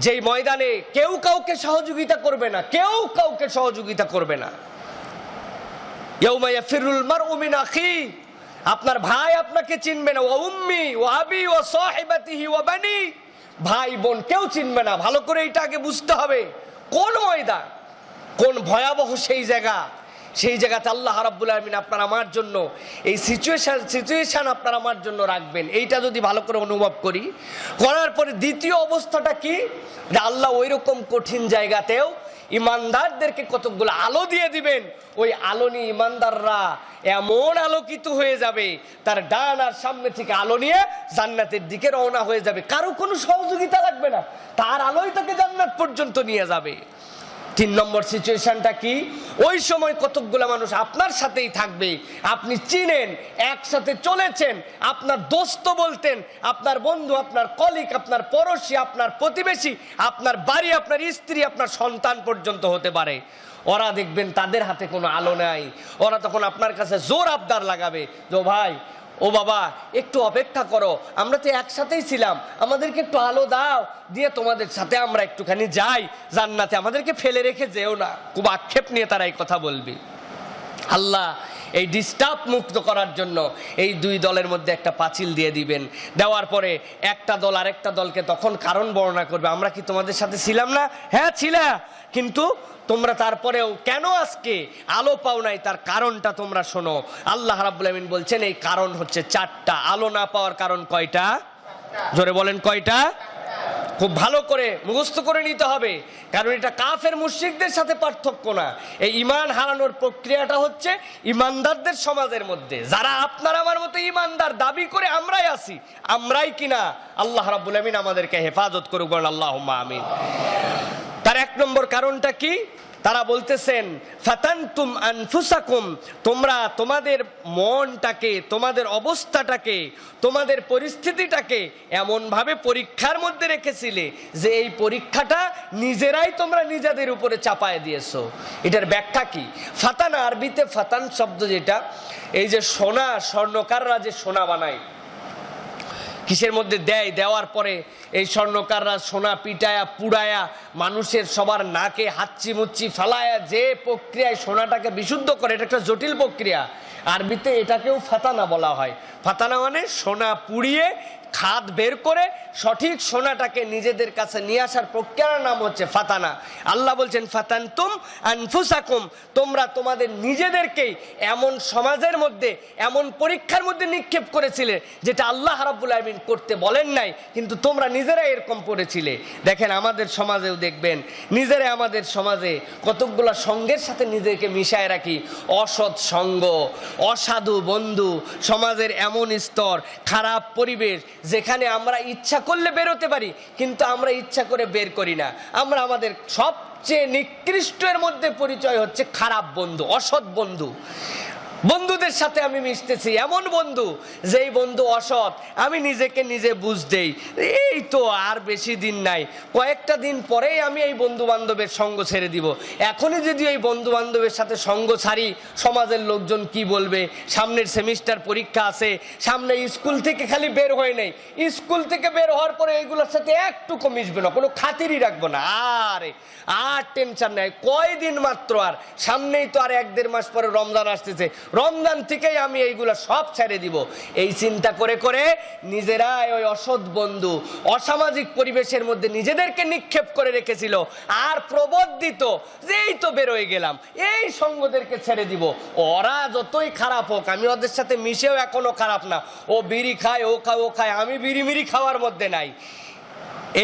Speaker 1: যেই ময়দানে কেউ কাউকে সহযোগিতা করবে না, কেউ কাউকে সহযোগিতা করবে না। ইয়াউমা ইয়াফিরুল মারউ মিন আখি, আপনার ভাই আপনাকে চিনবে না, ওয়া উম্মি ওয়া আবি ওয়া সাহিবাতিহি ওয়া বানি, ভাই বোন কেউ চিনবে না। ভালো করে এটা আগে বুঝতে হবে, কোন ময়দান, কোন ভয়াবহ সেই জায়গাতে আল্লাহ রাব্বুল আলামিন আপনার আমার জন্য এই সিচুয়েশন আপনার আমার জন্য রাখবেন। এইটা যদি ভালো করে অনুভব করার পরে দ্বিতীয় অবস্থাটা কি, যে আল্লাহ ওই রকম কঠিন জায়গাতেও ইমানদারদেরকে কতগুলো আলো দিয়ে দিবেন। ওই আলো নিয়ে ইমানদাররা এমন আলোকিত হয়ে যাবে, তার ডান আর সামনে থেকে আলো নিয়ে জান্নাতের দিকে রওনা হয়ে যাবে, কারো কোনো সহযোগিতা লাগবে না, তার আলোই তাকে জান্নাত পর্যন্ত নিয়ে যাবে। 3 নম্বর সিচুয়েশনটা কি, ওই সময় কতকগুলো মানুষ আপনার সাথেই থাকবে, আপনি চিনেন, একসাথে চলেছেন, আপনার দোস্ত বলতেন, আপনার বন্ধু, আপনার কলিগ, আপনার পড়োশী, আপনার প্রতিবেশী, আপনার বাড়ি, আপনার স্ত্রী, আপনার সন্তান পর্যন্ত হতে পারে। ওরা দেখবেন তাদের হাতে কোনো আলো নাই, ওরা তখন আপনার কাছে জোর আবদার লাগাবে, যে ভাই, ও বাবা, একটু অপেক্ষা করো, আমরা তো একসাথেই ছিলাম, আমাদেরকে একটু আলো দাও, দিয়ে তোমাদের সাথে আমরা একটুখানি যাই জান্নাতে, আমাদেরকে ফেলে রেখে যেও না। খুব আক্ষেপ নিয়ে তারা এই কথা বলবে। আল্লাহ এই ডিস্টার্ব মুক্ত করার জন্য এই 2 দলের মধ্যে একটা পাঁচিল দিয়ে দিবেন। দেওয়ার পরে একটা দল আরেকটা দলকে তখন কারণ বর্ণনা করবে, আমরা কি তোমাদের সাথে ছিলাম না? হ্যাঁ ছিলা, কিন্তু তোমরা তারপরেও কেন আজকে আলো পাও নাই, তার কারণটা তোমরা শোনো। আল্লাহ রাব্বুল আমিন বলছেন এই কারণ হচ্ছে 4টা। আলো না পাওয়ার কারণ কয়টা? জোরে বলেন কয়টা? খুব ভালো করে মুখস্থ করে নিতে হবে, কারণ এটা কাফের মুশরিকদের সাথে পার্থক্য না। এই ঈমান হারানোর প্রক্রিয়াটা হচ্ছে ঈমানদারদের সমাজের মধ্যে। যারা আপনার আমার মতো ঈমানদার দাবি করে আমরাই আছি, আমরাই কিনা আল্লাহ রাব্বুল আমিন আমাদেরকে হেফাজত করুক, বলেন আল্লাহুম্মা আমিন। তার এক নম্বর কারণটা কি? তারা বলতেছেন ফাতানতুম আনফুসাকুম, তোমরা তোমাদের মনটাকে, তোমাদের অবস্থাটাকে, তোমাদের পরিস্থিতিটাকে এমনভাবে পরীক্ষার মধ্যে রেখেছিলে যে এই পরীক্ষাটা নিজেরাই তোমরা নিজেদের উপরে চাপায় দিয়েছো। এটার ব্যাখ্যা কি? ফাতানা, আরবিতে ফাতান শব্দ যেটা, এই যে সোনা, স্বর্ণকাররা যে সোনা বানায়, কিসের মধ্যে দেয়, দেওয়ার পরে এই স্বর্ণকাররা সোনা পিটায়া পুড়ায়া মানুষের সবার নাকে হাচ্ছি মুচ্ছি ফালায়া যে প্রক্রিয়ায় সোনাটাকে বিশুদ্ধ করে, এটা একটা জটিল প্রক্রিয়া। আরবিতে এটাকেও ফাতানা বলা হয়। ফাতানা মানে সোনা পুড়িয়ে খাদ বের করে সঠিক সোনাটাকে নিজেদের কাছে নিয়ে আসার প্রক্রিয়ার নাম হচ্ছে ফাতানা। আল্লাহ বলছেন ফাতানতুম আনফুসাকুম, তোমরা তোমাদের নিজেদেরকেই এমন সমাজের মধ্যে, এমন পরীক্ষার মধ্যে নিক্ষেপ করেছিলে যেটা আল্লাহ রাব্বুল আমিন করতে বলেন নাই, কিন্তু তোমরা নিজেরাই এরকম করেছিলে। দেখেন আমাদের সমাজেও দেখবেন, নিজেরাই আমাদের সমাজে কতকগুলো সঙ্গের সাথে নিজেকে মিশায় রাখি। অসৎ সঙ্গ, অসাধু বন্ধু, সমাজের এমন স্তর, খারাপ পরিবেশ যেখানে আমরা ইচ্ছা করলে বেরোতে পারি, কিন্তু আমরা ইচ্ছা করে বের করি না। আমরা আমাদের সবচেয়ে নিকৃষ্টের মধ্যে পরিচয় হচ্ছে খারাপ বন্ধু, অসৎ বন্ধু। বন্ধুদের সাথে আমি মিশতেছি, এমন বন্ধু যেই বন্ধু অসৎ, আমি নিজেকে নিজে বুঝ দেই এই তো আর বেশি দিন নাই, কয়েকটা দিন পরেই আমি এই বন্ধু বান্ধবের সঙ্গ ছেড়ে দিব। এখনই যদি এই বন্ধু বান্ধবের সাথে সঙ্গ ছাড়ি, সমাজের লোকজন কি বলবে, সামনের সেমিস্টার পরীক্ষা আছে, সামনে স্কুল থেকে খালি বের হয়ে নেই, স্কুল থেকে বের হওয়ার পরে এইগুলোর সাথে একটুকু মিশবে না, কোনো খাতিরই রাখবো না। আর টেনশন নাই, কয়দিন মাত্র, আর সামনেই তো আর 1-1.5 মাস পরে রমজান আসতেছে, রমজান থেকেই আমি এইগুলা সব ছেড়ে দিব। এই চিন্তা করে করে নিজেরাই ওই অসৎ বন্ধু, অসামাজিক পরিবেশের মধ্যে নিজেদেরকে নিক্ষেপ করে রেখেছিল, আর প্রবর্ধিত যেই তো বেরোয় গেলাম এই সঙ্গদেরকে ছেড়ে দিব। ওরা যতই খারাপ হোক, আমি ওদের সাথে মিশেও এখনো খারাপ না। ও বিড়ি খায়, ও খায়, ও খায়, আমি বিড়ি মিড়ি খাওয়ার মধ্যে নাই।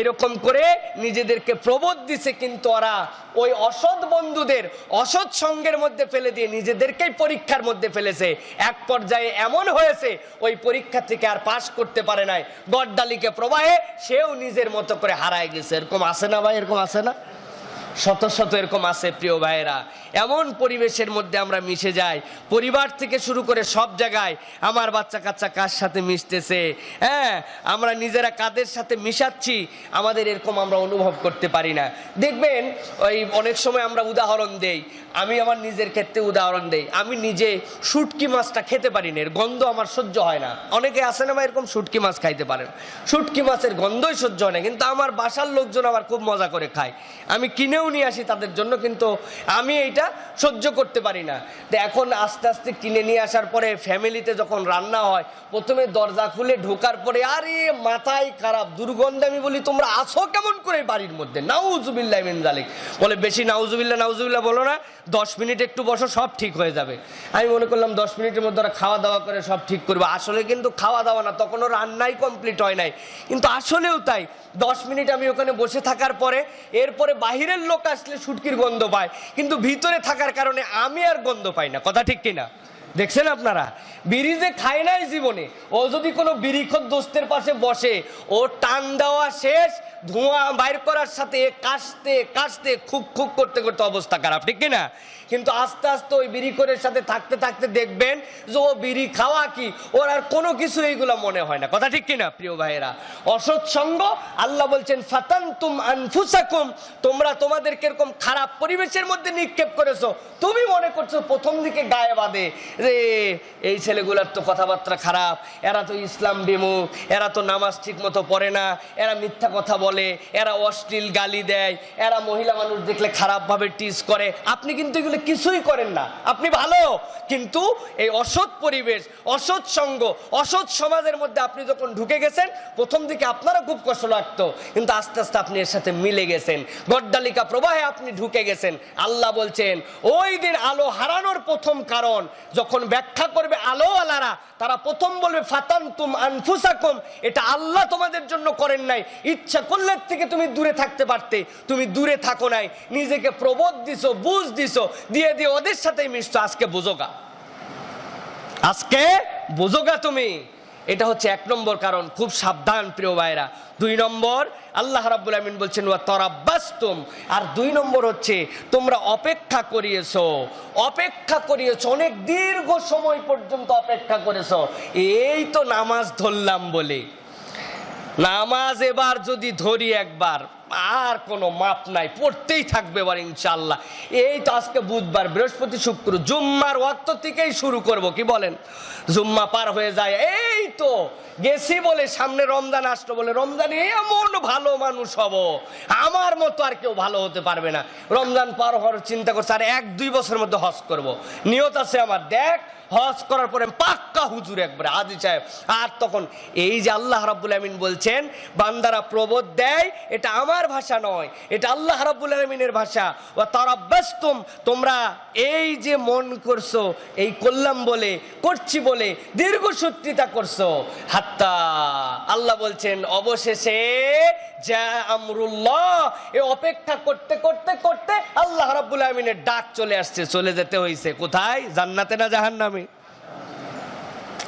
Speaker 1: এরকম করে নিজেদেরকে প্রবোধ দিছে, কিন্তু ওরা ওই অসৎ বন্ধুদের অসৎ সঙ্গের মধ্যে ফেলে দিয়ে নিজেদেরকেই পরীক্ষার মধ্যে ফেলেছে। এক পর্যায়ে এমন হয়েছে ওই পরীক্ষা থেকে আর পাশ করতে পারে নাই, গড্ডালিকে প্রবাহে সেও নিজের মতো করে হারায় গেছে। এরকম আছে না ভাই? এরকম আছে না? শত শত এরকম আছে প্রিয় ভাইয়েরা। এমন পরিবেশের মধ্যে আমরা মিশে যাই, পরিবার থেকে শুরু করে সব জায়গায় আমার বাচ্চা কাচ্চা কার সাথে মিশতেছে, হ্যাঁ, আমরা নিজেরা কাদের সাথে মিশাচ্ছি আমাদের এরকম আমরা অনুভব করতে পারি না। দেখবেন ওই অনেক সময় আমরা উদাহরণ দেই, আমি আমার নিজের ক্ষেত্রে উদাহরণ দেই, আমি নিজে শুটকি মাছটা খেতে পারি না, এর গন্ধ আমার সহ্য হয় না। অনেকে আসে না ভাই এরকম শুটকি মাছ খাইতে পারেন, শুটকি মাছের গন্ধই সহ্য হয় না, কিন্তু আমার বাসার লোকজন আবার খুব মজা করে খায়, আমি কিনেও নিয়ে আসি তাদের জন্য, কিন্তু আমি এইটা সহ্য করতে পারি না। তো এখন আস্তে আস্তে কিনে নিয়ে আসার পরে ফ্যামিলিতে যখন রান্না হয়, প্রথমে দরজা খুলে ঢোকার পরে আরে মাথায় খারাপ দুর্গন্ধে, আমি বলি তোমরা আসো কেমন করে বাড়ির মধ্যে, নাউজুবিল্লাহ মিন জালিক। বলে বেশি নাউজুবিল্লাহ নাউজুবিল্লাহ বলো না, 10 মিনিট একটু বসো সব ঠিক হয়ে যাবে। আমি মনে করলাম 10 মিনিটের মধ্যে ওরা খাওয়া দাওয়া করে সব ঠিক করবে। আসলে কিন্তু খাওয়া দাওয়া না, তখনও রান্নাই কমপ্লিট হয় নাই, কিন্তু আসলেও তাই। 10 মিনিট আমি ওখানে বসে থাকার পরে এরপরে বাহিরের লোক আসলে শুটকির গন্ধ পায়, কিন্তু ভিতরে থাকার কারণে আমি আর গন্ধ পাই না। কথা ঠিক কিনা? দেখছেন আপনারা? বিড়ি যে খায় নাই জীবনে, ও যদি কোনো বিড়িখোর দোস্তের পাশে বসে, ও টান দেওয়া শেষ, ধোঁয়া বাইর করার সাথে কাশতে কাশতে খুব খুব করতে করতে অবস্থা খারাপ, ঠিক কিনা? কিন্তু আস্তে আস্তে ওই বিড়িখোরের সাথে থাকতে থাকতে দেখবেন যে ও বিড়ি খাওয়া কি, ওর আর কোনো কিছু এইগুলা মনে হয় না। কথা ঠিক কিনা প্রিয় ভাইয়েরা? অসৎ সঙ্গ, আল্লাহ বলছেন ফাতানতুম আনফুসাকুম, তোমরা তোমাদেরকে এরকম খারাপ পরিবেশের মধ্যে নিক্ষেপ করেছো। তুমি মনে করছো প্রথম দিকে গায়ে বাঁধে রে এই ছেলেগুলার তো কথাবার্তা খারাপ, এরা তো ইসলাম বিমুখ, এরা তো নামাজ ঠিক মতো পড়ে না, এরা মিথ্যা কথা বলে, এরা অশ্লীল গালি দেয়, এরা মহিলা মানুষ দেখলে খারাপভাবে টিজ করে। আপনি কিন্তু এগুলো কিছুই করেন না, আপনি ভালো, কিন্তু এই অসৎ পরিবেশ, অসৎ সঙ্গ, অসৎ সমাজের মধ্যে আপনি যখন ঢুকে গেছেন, প্রথম দিকে আপনারও খুব কষ্ট লাগতো, কিন্তু আস্তে আস্তে আপনি এর সাথে মিলে গেছেন, গড্ডালিকা প্রবাহে আপনি ঢুকে গেছেন। আল্লাহ বলছেন ওই দিন আলো হারানোর প্রথম কারণ যখন ব্যাখ্যা করবে আলোওয়ালারা, তারা প্রথম বলবে ফাতানতুম আনফুসাকুম, এটা আল্লাহ তোমাদের জন্য করেন নাই, ইচ্ছা করলে মূল্যের থেকে তুমি দূরে থাকতে পারতে, তুমি দূরে থাকো নাই, নিজেকে প্রবোধ দিছো, বুঝ দিছো, দিয়ে দিয়ে ওদের সাথেই মিশছো। আজকে বুঝোগা, আজকে বুঝোগা তুমি। এটা হচ্ছে 1 নম্বর কারণ। খুব সাবধান প্রিয় ভাইরা। 2 নম্বর আল্লাহ রাব্বুল আমিন বলছেন ওয়া তারাব্বাসতুম, আর 2 নম্বর হচ্ছে তোমরা অপেক্ষা করিয়েছো, অপেক্ষা করিয়েছো, অনেক দীর্ঘ সময় পর্যন্ত অপেক্ষা করেছো। এই তো নামাজ ধরলাম বলে, নামাজ এবার যদি ধরি একবার আর কোনো মাপ নাই, পড়তেই থাকবে এবার ইনশাআল্লাহ। এই তো আজকে বুধবার, বৃহস্পতি, শুক্র, জুম্মার ওয়াক্ত থেকেই শুরু করব, কি বলেন? জুম্মা পার হয়ে যায়, এই তো গেছি বলে, সামনে রমজান আসলো বলে, রমজানে এমন ভালো মানুষ হব আমার মতো আর কেউ ভালো হতে পারবে না। রমজান পার হওয়ার চিন্তা করছে, আর 1-2 বছরের মধ্যে হজ করব, নিয়ত আছে আমার। দেখ হজ করার পরে পাক্কা হুজুর একবারে হাজী সাহেব। আর তখন এই যে আল্লাহ রাব্বুল আমিন বলছেন বান্দারা প্রবোধ দেয়, এটা আমার ভাষা নয়, এটা আল্লাহ রাব্বুল আমিনের ভাষা। ওয়া তারাব্বাসতুম, তোমরা এই যে মন করছো, এই করলাম বলে, করছি বলে দীর্ঘসূত্রিতা করছো, হাত্তা আল্লাহ বলছেন অবশেষে যা আমরুল্লাহ, এই অপেক্ষা করতে করতে করতে আল্লাহ রাব্বুল আমিনের ডাক চলে আসছে, চলে যেতে হয়েছে কোথায়? জান্নাতে না জাহান্নামে?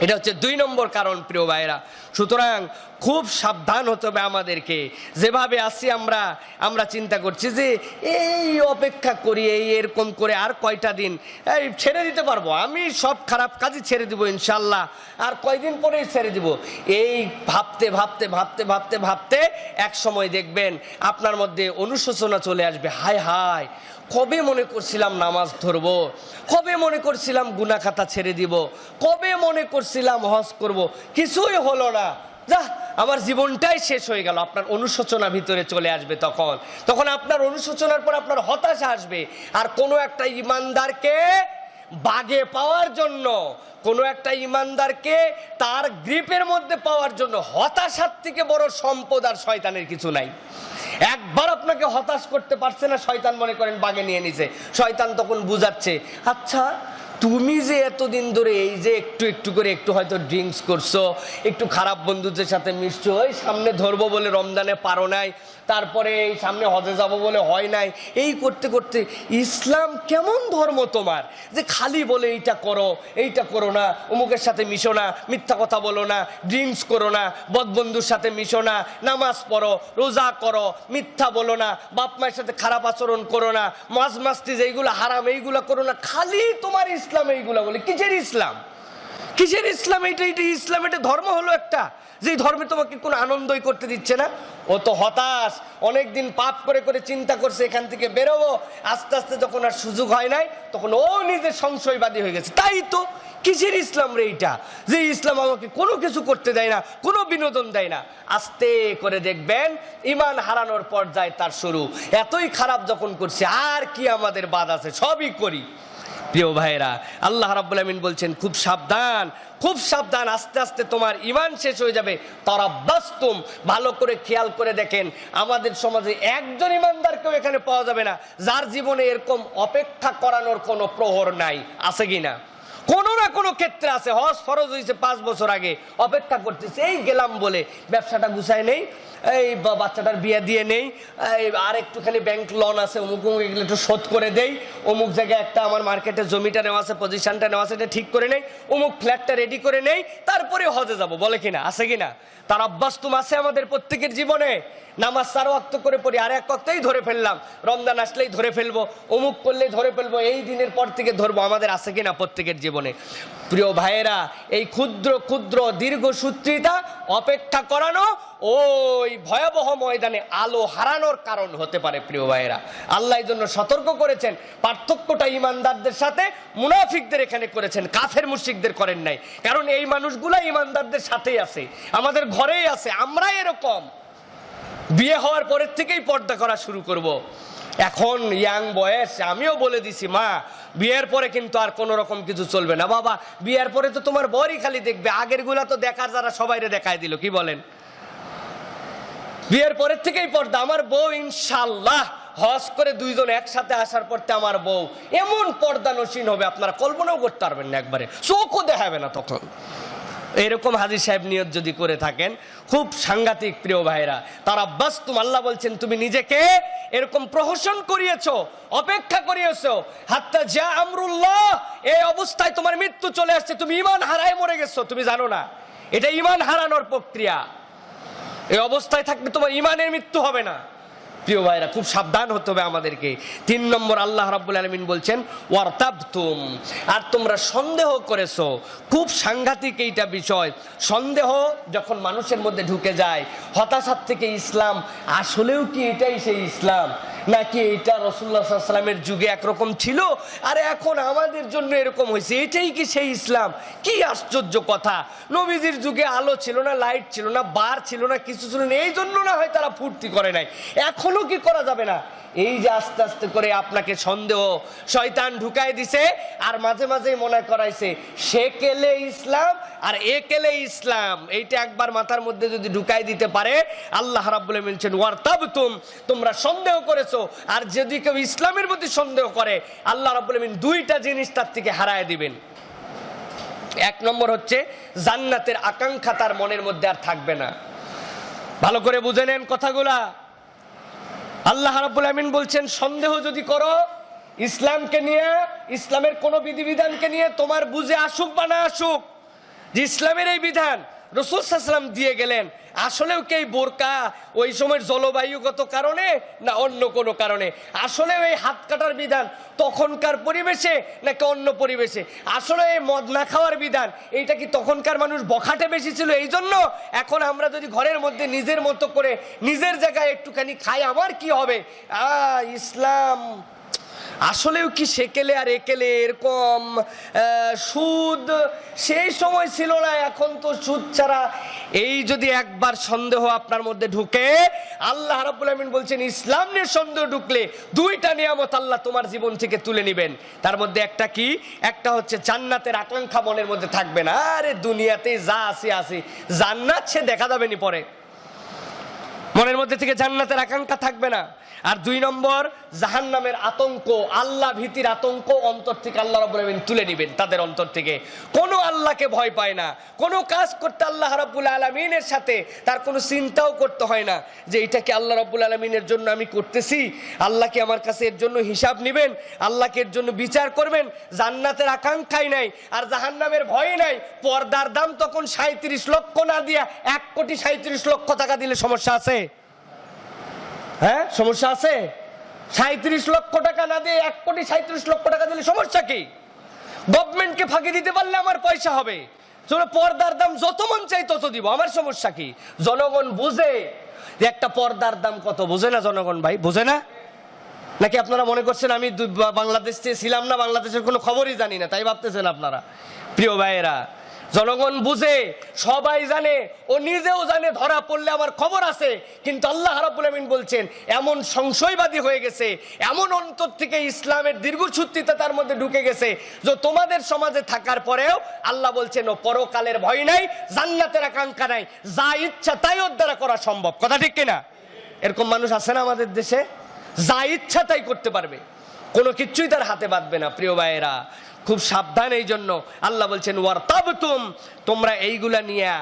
Speaker 1: এটা হচ্ছে 2 নম্বর কারণ প্রিয় ভাইরা। সুতরাং খুব সাবধান হতে হবে আমাদেরকে। যেভাবে আছি আমরা চিন্তা করছি যে এই অপেক্ষা করি, এই এরকম করে আর কয়টা দিন এই ছেড়ে দিতে পারবো, আমি সব খারাপ কাজই ছেড়ে দিব ইনশাল্লাহ, আর কয়দিন পরেই ছেড়ে দিব। এই ভাবতে ভাবতে ভাবতে ভাবতে ভাবতে এক সময় দেখবেন আপনার মধ্যে অনুশোচনা চলে আসবে। হায় হায়, কবে মনে করছিলাম নামাজ ধরবো, কবে মনে করছিলাম গুনাহ খাতা ছেড়ে দিব, কবে মনে করছিলাম হজ করব, কিছুই হলো না, যা আমার জীবনটাই শেষ হয়ে গেল। আপনার অনুশোচনা ভিতরে চলে আসবে। তখন আপনার অনুশোচনার পর আপনার হতাশা আসবে। আর কোনো একটা ইমানদারকে বাগে পাওয়ার জন্য, কোনো একটা ইমানদারকে তার গ্রিপের মধ্যে পাওয়ার জন্য হতাশার থেকে বড় সম্পদ আর শয়তানের কিছু নাই। একবার আপনাকে হতাশ করতে পারছে না, শয়তান মনে করেন বাগে নিয়ে নিছে। শয়তান তখন বুঝাচ্ছে, আচ্ছা তুমি যে এতদিন ধরে এই যে একটু একটু করে একটু হয়তো ড্রিঙ্কস করছো, একটু খারাপ বন্ধুদের সাথে মিশছো, ওই সামনে ধরবো বলে রমজানে পারো নাই, তারপরে এই সামনে হজে যাব বলে হয় নাই, এই করতে করতে ইসলাম কেমন ধর্ম তোমার যে খালি বলে এইটা করো না, অমুকের সাথে মিশো না, মিথ্যা কথা বলো না, ড্রিঙ্কস করো না, বদবন্ধুর সাথে মিশো না, নামাজ পড়ো, রোজা করো, মিথ্যা বলো না, বাপ মায়ের সাথে খারাপ আচরণ করো না, মাছ মাস্তি যেইগুলো হারাম এইগুলো করো না, খালি তোমার ইসলাম এইগুলা বলে। কিসের ইসলাম? কিসের ইসলাম? এইটা ইসলাম, এটা ধর্ম হলো একটা, যে ধর্মে তোমাকে কোনো আনন্দই করতে দিচ্ছে না। ও তো হতাশ, অনেকদিন পাপ করে করে চিন্তা করছে এখান থেকে বেরোবো, আস্তে আস্তে যখন আর সুযোগ হয় নাই তখন ও নিজের সংশয়বাদী হয়ে গেছে। তাই তো, কিসের ইসলাম রে এইটা, যে ইসলাম আমাকে কোনো কিছু করতে দেয় না, কোনো বিনোদন দেয় না। আস্তে করে দেখবেন ঈমান হারানোর পর্যায়ে তার শুরু। এতই খারাপ যখন করছে, আর কি আমাদের বাদ আছে, সবই করি। প্রিয় ভাইরা, আল্লাহ রাব্বুল আমিন বলছেন খুব সাবধান, খুব সাবধান, আস্তে আস্তে তোমার ঈমান শেষ হয়ে যাবে। তারাব্বাসতুম, ভালো করে খেয়াল করে দেখেন আমাদের সমাজে একজন ঈমানদারকেও এখানে পাওয়া যাবে না যার জীবনে এরকম অপেক্ষা করানোর কোনো প্রহর নাই। আছে কিনা? কোনো না কোনো ক্ষেত্রে আছে। হজ ফরজ হয়েছে 5 বছর আগে, অপেক্ষা করতেছে, এই গেলাম বলে ব্যবসাটা গুছায় নেই, এই বাচ্চাটার বিয়ে দিয়ে নেই, আর একটুখানি ব্যাংক লোন আছে, অমুক এগুলো একটু শোধ করে দেই, অমুক জায়গায় একটা আমার মার্কেটে জমিটা নেওয়া আছে, পজিশনটা নেওয়া আছে, এটা ঠিক করে নেই, অমুক ফ্ল্যাটটা রেডি করে নেই, তারপরে হজে যাব, বলে কিনা? আছে কিনা? তার আব্বাস্তুম আছে আমাদের প্রত্যেকের জীবনে। নামাজ 4 ওয়াক্ত করে পড়ি, আর 1 ওয়াক্তেই ধরে ফেললাম, রমজান আসলেই ধরে ফেলবো, অমুক করলেই ধরে ফেলবো, এই দিনের পর থেকে ধরবো, আমাদের আছে কিনা প্রত্যেকের জীবনে? প্রিয় ভাইয়েরা, এই ক্ষুদ্র ক্ষুদ্র দীর্ঘসূত্রিতা, অপেক্ষা করানো ওই ভয়াবহ ময়দানে আলো হারানোর কারণ হতে পারে। প্রিয় ভাইয়েরা, আল্লাহ এই জন্য সতর্ক করেছেন। পার্থক্যটা ইমানদারদের সাথে মুনাফিকদের এখানে করেছেন, কাফের মুশরিকদের করেন নাই। কারণ এই মানুষগুলা ইমানদারদের সাথেই আছে, আমাদের ঘরেই আছে। আমরা এরকম বিয়ে হওয়ার পরের থেকেই পর্দা করা শুরু করব। এখন ইয়াং বয়স, আমিও বলে দিছি মা, বিয়ের পরে কিন্তু আর কোনো রকম কিছু চলবে না। বাবা, বিয়ের পরে তো তোমার বরই খালি দেখবে, আগের গুলা তো দেখার যারা সবাইরে দেখায় দিল, কি বলেন? বিয়ের পরের থেকেই পর্দা। আমার বউ ইনশাল্লাহ হজ করে 2 জন একসাথে আসার পরতে আমার বউ এমন পর্দানসীন হবে আপনারা কল্পনাও করতে পারবেন না, একবারে চোখও দেখাবে না তখন। এরকম হাজী সাহেব নিয়ত যদি করে থাকেন, খুব সাংঘাতিক প্রিয় ভাইরা। তারা বাস্তুম, আল্লাহ বলছেন তুমি নিজেকে এরকম প্রহসন করিয়েছো, অপেক্ষা করিয়েছো, হাত্তা যা আমরুল্লাহ, এই অবস্থায় তোমার মৃত্যু চলে আসছে, তুমি ঈমান হারায় মরে গেছো, তুমি জানো না এটা ঈমান হারানোর প্রক্রিয়া। এই অবস্থায় থাকলে তোমার ঈমানের মৃত্যু হবে না। প্রিয় ভাইরা, খুব সাবধান হতে হবে আমাদেরকে। 3 নম্বর আল্লাহ রাব্বুল আলামিন বলছেন ওয়ারতাবতুম, আর তোমরা সন্দেহ করেছো। খুব সাংঘাতিক এইটা বিষয়। সন্দেহ যখন মানুষের মধ্যে ঢুকে যায়, হতাশার থেকে ইসলাম আসলেও কি এটাই সেই ইসলাম, নাকি এটা রাসূলুল্লাহ সাল্লাল্লাহু আলাইহি ওয়াসাল্লামের যুগে একরকম ছিল আর এখন আমাদের জন্য এরকম হয়েছে, এটাই কি সেই ইসলাম? কি আশ্চর্য কথা! নবীজির যুগে আলো ছিল না, লাইট ছিল না, বার ছিল না, কিছু ছিল না, এই জন্য না হয় তারা ফুর্তি করে নাই। এখন কি করা যাবে না? এই যে আস্তে আস্তে করে আপনাকে সন্দেহ শয়তান ঢুকাই দিছে, আর মাঝে মাঝে মনে করাইছে সে কেলে ইসলাম আর এ কেলে ইসলাম। এইটা একবার মাথার মধ্যে যদি ঢুকাই দিতে পারে, আল্লাহ রাব্বুল আলামিন বলছেন ওয়ারতাবতুম, তোমরা সন্দেহ করেছো। আর যদি কেউ ইসলামের প্রতি সন্দেহ করে, আল্লাহ রাব্বুল আলামিন 2টা জিনিস তার থেকে হারায় দিবেন। 1 নম্বর হচ্ছে জান্নাতের আকাঙ্ক্ষা তার মনের মধ্যে আর থাকবে না। ভালো করে বুঝে নেন কথাগুলা। আল্লাহ রাব্বুল আমিন বলছেন সন্দেহ যদি করো ইসলামকে নিয়ে, ইসলামের কোন বিধিবিধানকে নিয়ে, তোমার বুঝে আসুক বা না আসুক যে ইসলামের এই বিধান রাসূল সাল্লাল্লাহু আলাইহি ওয়াসাল্লাম দিয়ে গেলেন, আসলেও কি এই বোরকা ওই সময়ের জলবায়ুগত কারণে না অন্য কোনো কারণে, আসলে এই হাত কাটার বিধান তখনকার পরিবেশে নাকি অন্য পরিবেশে, আসলে এই মদ না খাওয়ার বিধান এইটা কি তখনকার মানুষ বখাটে বেশি ছিল এই জন্য এখন আমরা যদি ঘরের মধ্যে নিজের মতো করে নিজের জায়গায় একটুখানি খাই আমার কি হবে? ইসলাম আসলেও কি সেকেলে আর একেলে এরকম? সুদ সেই সময় ছিল না, এখন তো সুদ ছাড়া। এই যদি একবার সন্দেহ আপনার মধ্যে ঢুকে, আল্লাহ রাব্বুল আমিন বলছেন ইসলাম নিয়ে সন্দেহ ঢুকলে 2টা নিয়ামত আল্লাহ তোমার জীবন থেকে তুলে নেবেন। তার মধ্যে একটা কি? একটা হচ্ছে জান্নাতের আকাঙ্ক্ষা মনের মধ্যে থাকবে না। আরে দুনিয়াতে যা আছে আছে, জান্নাত সে দেখা যাবে নি পরে, মনের মধ্যে থেকে জান্নাতের আকাঙ্ক্ষা থাকবে না। আর 2 নম্বর জাহান্নামের আতঙ্ক, আল্লাহ ভীতির আতঙ্ক অন্তর থেকে আল্লাহ রাব্বুল আলামিন তুলে নেবেন তাদের অন্তর থেকে। কোনো আল্লাহকে ভয় পায় না, কোনো কাজ করতে আল্লাহ রাব্বুল আলামিনের সাথে তার কোনো চিন্তাও করতে হয় না যে এটা কি আল্লাহ রাব্বুল আলামিনের জন্য আমি করতেছি, আল্লাহ কি আমার কাছে এর জন্য হিসাব নেবেন, আল্লাহকে এর জন্য বিচার করবেন। জান্নাতের আকাঙ্ক্ষাই নাই আর জাহান্নামের ভয় নাই। পর্দার দাম তখন 37 লক্ষ না দিয়া 1,37,00,000 টাকা দিলে সমস্যা আছে? হ্যাঁ, সমস্যা আছে? 37 লক্ষ টাকা না দিয়ে 1,37,00,000 টাকা দিলে সমস্যা কি? গভর্নমেন্টকে ফাঁকি দিতে পারলে আমার পয়সা হবে, চলো পর্দার দাম যত মন চাই তত দিব, আমার সমস্যা কি? জনগণ বুঝে যে একটা পর্দার দাম কত, বোঝে না জনগণ? ভাই বোঝে না নাকি? আপনারা মনে করছেন আমি বাংলাদেশে ছিলাম না, বাংলাদেশের কোনো খবরই জানি না তাই ভাবতেছেন আপনারা? প্রিয় ভাইয়েরা, জনগণ বুঝে, সবাই জানে, ও নিজেও জানে ধরা পড়লে আমার খবর আছে। কিন্তু আল্লাহ রাব্বুল আমিন বলছেন এমন সংশয়বাদী হয়ে গেছে, এমন অন্তর থেকে ইসলামের দীর্ঘসূত্রিতা তার মধ্যে ঢুকে গেছে যে তোমাদের সমাজে থাকার পরেও আল্লাহ বলছেন ও পরকালের ভয় নাই, জান্নাতের আকাঙ্ক্ষা নাই, যা ইচ্ছা তাই ওর দ্বারা করা সম্ভব। কথা ঠিক কিনা? এরকম মানুষ আছে না আমাদের দেশে? যা ইচ্ছা তাই করতে পারবে, কোনো কিছুই তার হাতে বাঁধবে না। প্রিয় ভাইয়েরা, খুব সাবধান। এই জন্য আল্লাহ বলছেন ওয়ারতাবতুম, তোমরা এইগুলা নিয়ে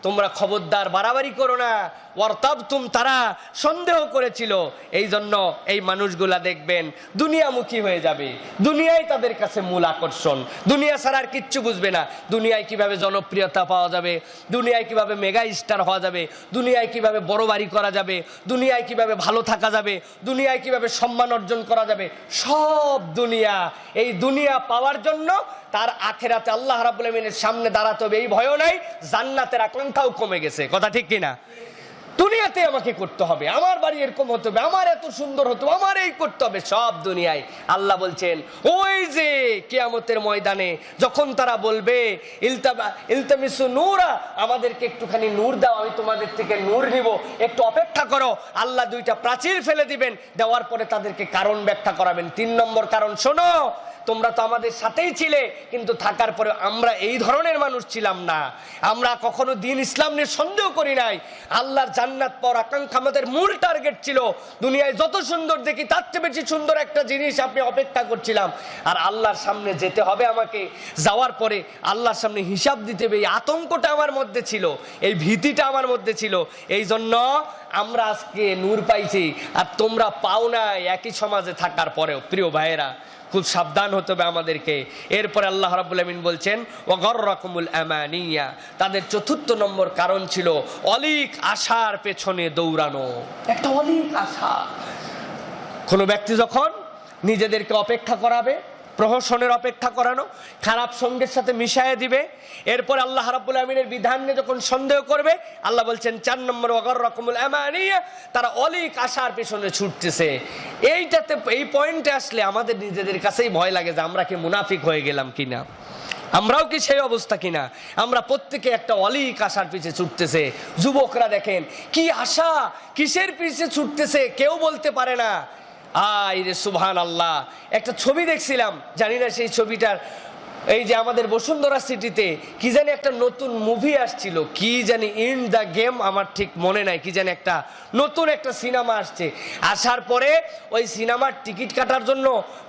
Speaker 1: তোমরা খবরদার বাড়াবাড়ি করো না। ওয়ারতাবতুম, তারা সন্দেহ করেছিল, এই জন্য এই মানুষগুলা দেখবেন দুনিয়ামুখী হয়ে যাবে, দুনিয়াই তাদের কাছে মূল আকর্ষণ, দুনিয়া ছাড়া আর কিচ্ছু বুঝবে না। দুনিয়ায় কিভাবে জনপ্রিয়তা পাওয়া যাবে, দুনিয়ায় কিভাবে মেগা স্টার হওয়া যাবে, দুনিয়ায় কিভাবে বড় বাড়ি করা যাবে, দুনিয়ায় কিভাবে ভালো থাকা যাবে, দুনিয়ায় কিভাবে সম্মান অর্জন করা যাবে, সব দুনিয়া। এই দুনিয়া পাওয়ার জন্য তার আখেরাতে আল্লাহ রাব্বুল আমিনের সামনে দাঁড়াতে হবে, এই ভয়ও নাই, জান্নাতের আকাঙ্ক্ষাও কমে গেছে। কথা ঠিক কিনা? দুনিয়াতে আমাকে করতে হবে, আমার বাড়ি এরকম হতে হবে, আমার এত সুন্দর হতে হবে, আমার এই করতে হবে, সব দুনিয়ায়। আল্লাহ বলছেন ওই যে কিয়ামতের ময়দানে যখন তারা বলবে ইলতামিসু নূরা, আমাদেরকে একটুখানি নূর দাও, আমি তোমাদের থেকে নূর নিব, একটু অপেক্ষা করো। আল্লাহ 2টা প্রাচীর ফেলে দিবেন, দেওয়ার পরে তাদেরকে কারণ ব্যাখ্যা করাবেন। 3 নম্বর কারণ শোনো, তোমরা তো আমাদের সাথেই ছিলে, কিন্তু থাকার পরে আমরা এই ধরনের মানুষ ছিলাম না। আমরা কখনো দিন ইসলাম নিয়ে সন্দেহ করি নাই। আল্লাহর জান্নাত পাওয়ার আকাঙ্ক্ষা আমাদের মূল টার্গেট ছিল। দুনিয়ায় যত সুন্দর দেখি তার চেয়ে বেশি সুন্দর একটা জিনিস আপনি অপেক্ষা করছিলাম। আর আল্লাহর সামনে যেতে হবে আমাকে, যাওয়ার পরে আল্লাহর সামনে হিসাব দিতে হবে, এই আতঙ্কটা আমার মধ্যে ছিল, এই ভীতিটা আমার মধ্যে ছিল। এই জন্য আমরা আজকে নূর পাইছি, আর তোমরা পাও না একই সমাজে থাকার পরেও। প্রিয় ভাইয়েরা, খুব সাবধান হতে হবে আমাদেরকে। এরপরে আল্লাহ রাব্বুল আমিন বলছেন ওয়াগাররাকুমুল আমানিয়া, তাদের চতুর্থ নম্বর কারণ ছিল অলিক আশার পেছনে দৌড়ানো। একটা অলিক আশা। কোনো ব্যক্তি যখন নিজেদেরকে অপেক্ষা করাবে, প্রহসনের অপেক্ষা করানো, খারাপ সঙ্গের সাথে মিশাইয়ে দিবে, এরপর আল্লাহ রাব্বুল আমিনের বিধান নিয়ে যখন সন্দেহ করবে, আল্লাহ বলছেন 4 নম্বর ওয়াগাররাকুমুল আমানিয়া, তারা অলিক আশার পেছনে ছুটতেছে। এইটাতে, এই পয়েন্টে আসলে আমাদের নিজেদের কাছেই ভয় লাগে যে আমরা কি মুনাফিক হয়ে গেলাম কিনা, আমরাও কি সেই অবস্থা কিনা। আমরা প্রত্যেকে একটা অলিক আশার পিছে ছুটতেছে। যুবকরা দেখেন কি আশা, কিসের পিছে ছুটতেছে কেউ বলতে পারে না। রে সুবহানাল্লাহ, একটা ছবি দেখছিলাম, জানি না সেই ছবিটার, এই যে আমাদের বসুন্ধরা সিটিতে কি জানি একটা নতুন মুভি আসছিল, কি জানি ইন দ্য গেম, আমার ঠিক মনে নাই, কি জানি একটা নতুন একটা সিনেমা আসছে। আসার পরে ওই সিনেমার টিকিট কাটার জন্য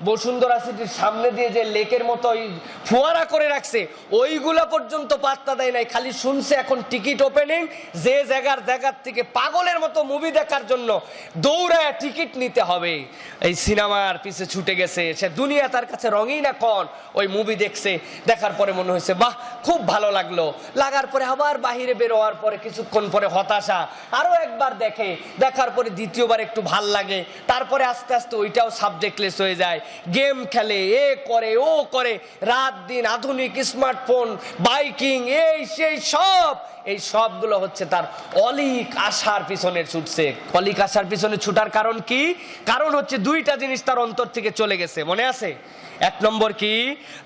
Speaker 1: বসুন্ধরা সিটির সামনে দিয়ে যে লেকের মতো ওই ফোয়ারা করে রাখছে, ওইগুলা পর্যন্ত পাত্তা দেয় নাই, খালি শুনছে এখন টিকিট ওপেনিং, যে জায়গার থেকে পাগলের মতো মুভি দেখার জন্য দৌড়ায় টিকিট নিতে হবে। এই সিনেমার পিছে ছুটে গেছে সে, দুনিয়া তার কাছে রঙই না কন। ওই মুভি দেখছে, দেখার পরে মনে হয়েছে বাহ খুব ভালো লাগলো, লাগার পরে আবার বাহিরে বের হওয়ার পরে কিছুক্ষণ পরে হতাশা, আরো একবার দেখে, দেখার পরে দ্বিতীয়বার একটু ভাল লাগে, তারপরে আস্তে আস্তে ওইটাও সাবজেক্টলেস হয়ে যায়, গেম খেলে, এ করে ও করে, রাত দিন আধুনিক স্মার্টফোন, বাইকিং, এই সেই সব, এই সবগুলো হচ্ছে তার অলিক আশার পিছনে ছুটছে। অলিক আশার পিছনে ছুটার কারণ কি? কারণ হচ্ছে দুইটা জিনিস তার অন্তর থেকে চলে গেছে, মনে আছে? 1 নম্বর কি?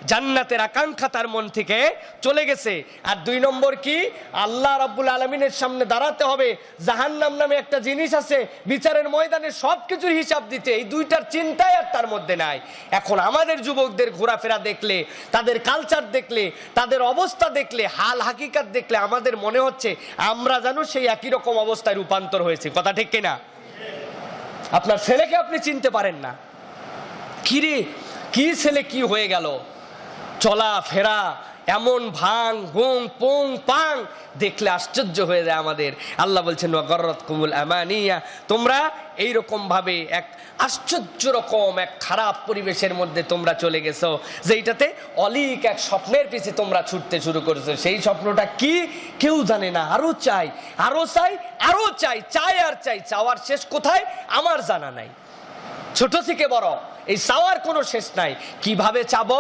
Speaker 1: জান্নাতের আকাঙ্ক্ষা তার মন থেকে চলে গেছে। আর 2 নম্বর কি? আল্লাহ রাব্বুল আলামিনের সামনে দাঁড়াতে হবে, জাহান্নাম নামে একটা জিনিস আছে, বিচারের ময়দানে সবকিছুর হিসাব দিতে, এই দুইটার চিন্তাই আর তার মধ্যে নাই। এখন আমাদের যুবকদের ঘোরাফেরা দেখলে, তাদের কালচার দেখলে, তাদের অবস্থা দেখলে, হাল হাকিকাত দেখলে আমাদের মনে হচ্ছে আমরা জানো সেই একই রকম অবস্থায় রূপান্তর হয়েছে। কথা ঠিক কিনা? আপনার ছেলেকে আপনি চিনতে পারেন না, কিরে কি ছেলে কি হয়ে গেল, চলা ফেরা এমন ভাং ভুং পুং পাং, দেখলে আশ্চর্য হয়ে যায় আমাদের। আল্লাহ বলছেন ওয়াগাররাতকুমুল আমানিয়া, তোমরা এইরকম ভাবে এক আশ্চর্য রকম এক খারাপ পরিবেশের মধ্যে তোমরা চলে গেছো, যেটাতে অলিক এক স্বপ্নের পিছে তোমরা ছুটতে শুরু করেছো। সেই স্বপ্নটা কি কেউ জানে না। আরো চাই, আরো চাই, আরো চাই, চাই আর চাই, চাওয়ার শেষ কোথায় আমার জানা নাই। ছোট থেকে বড় এই চাওয়ার কোনো শেষ নাই। কিভাবে চাবো,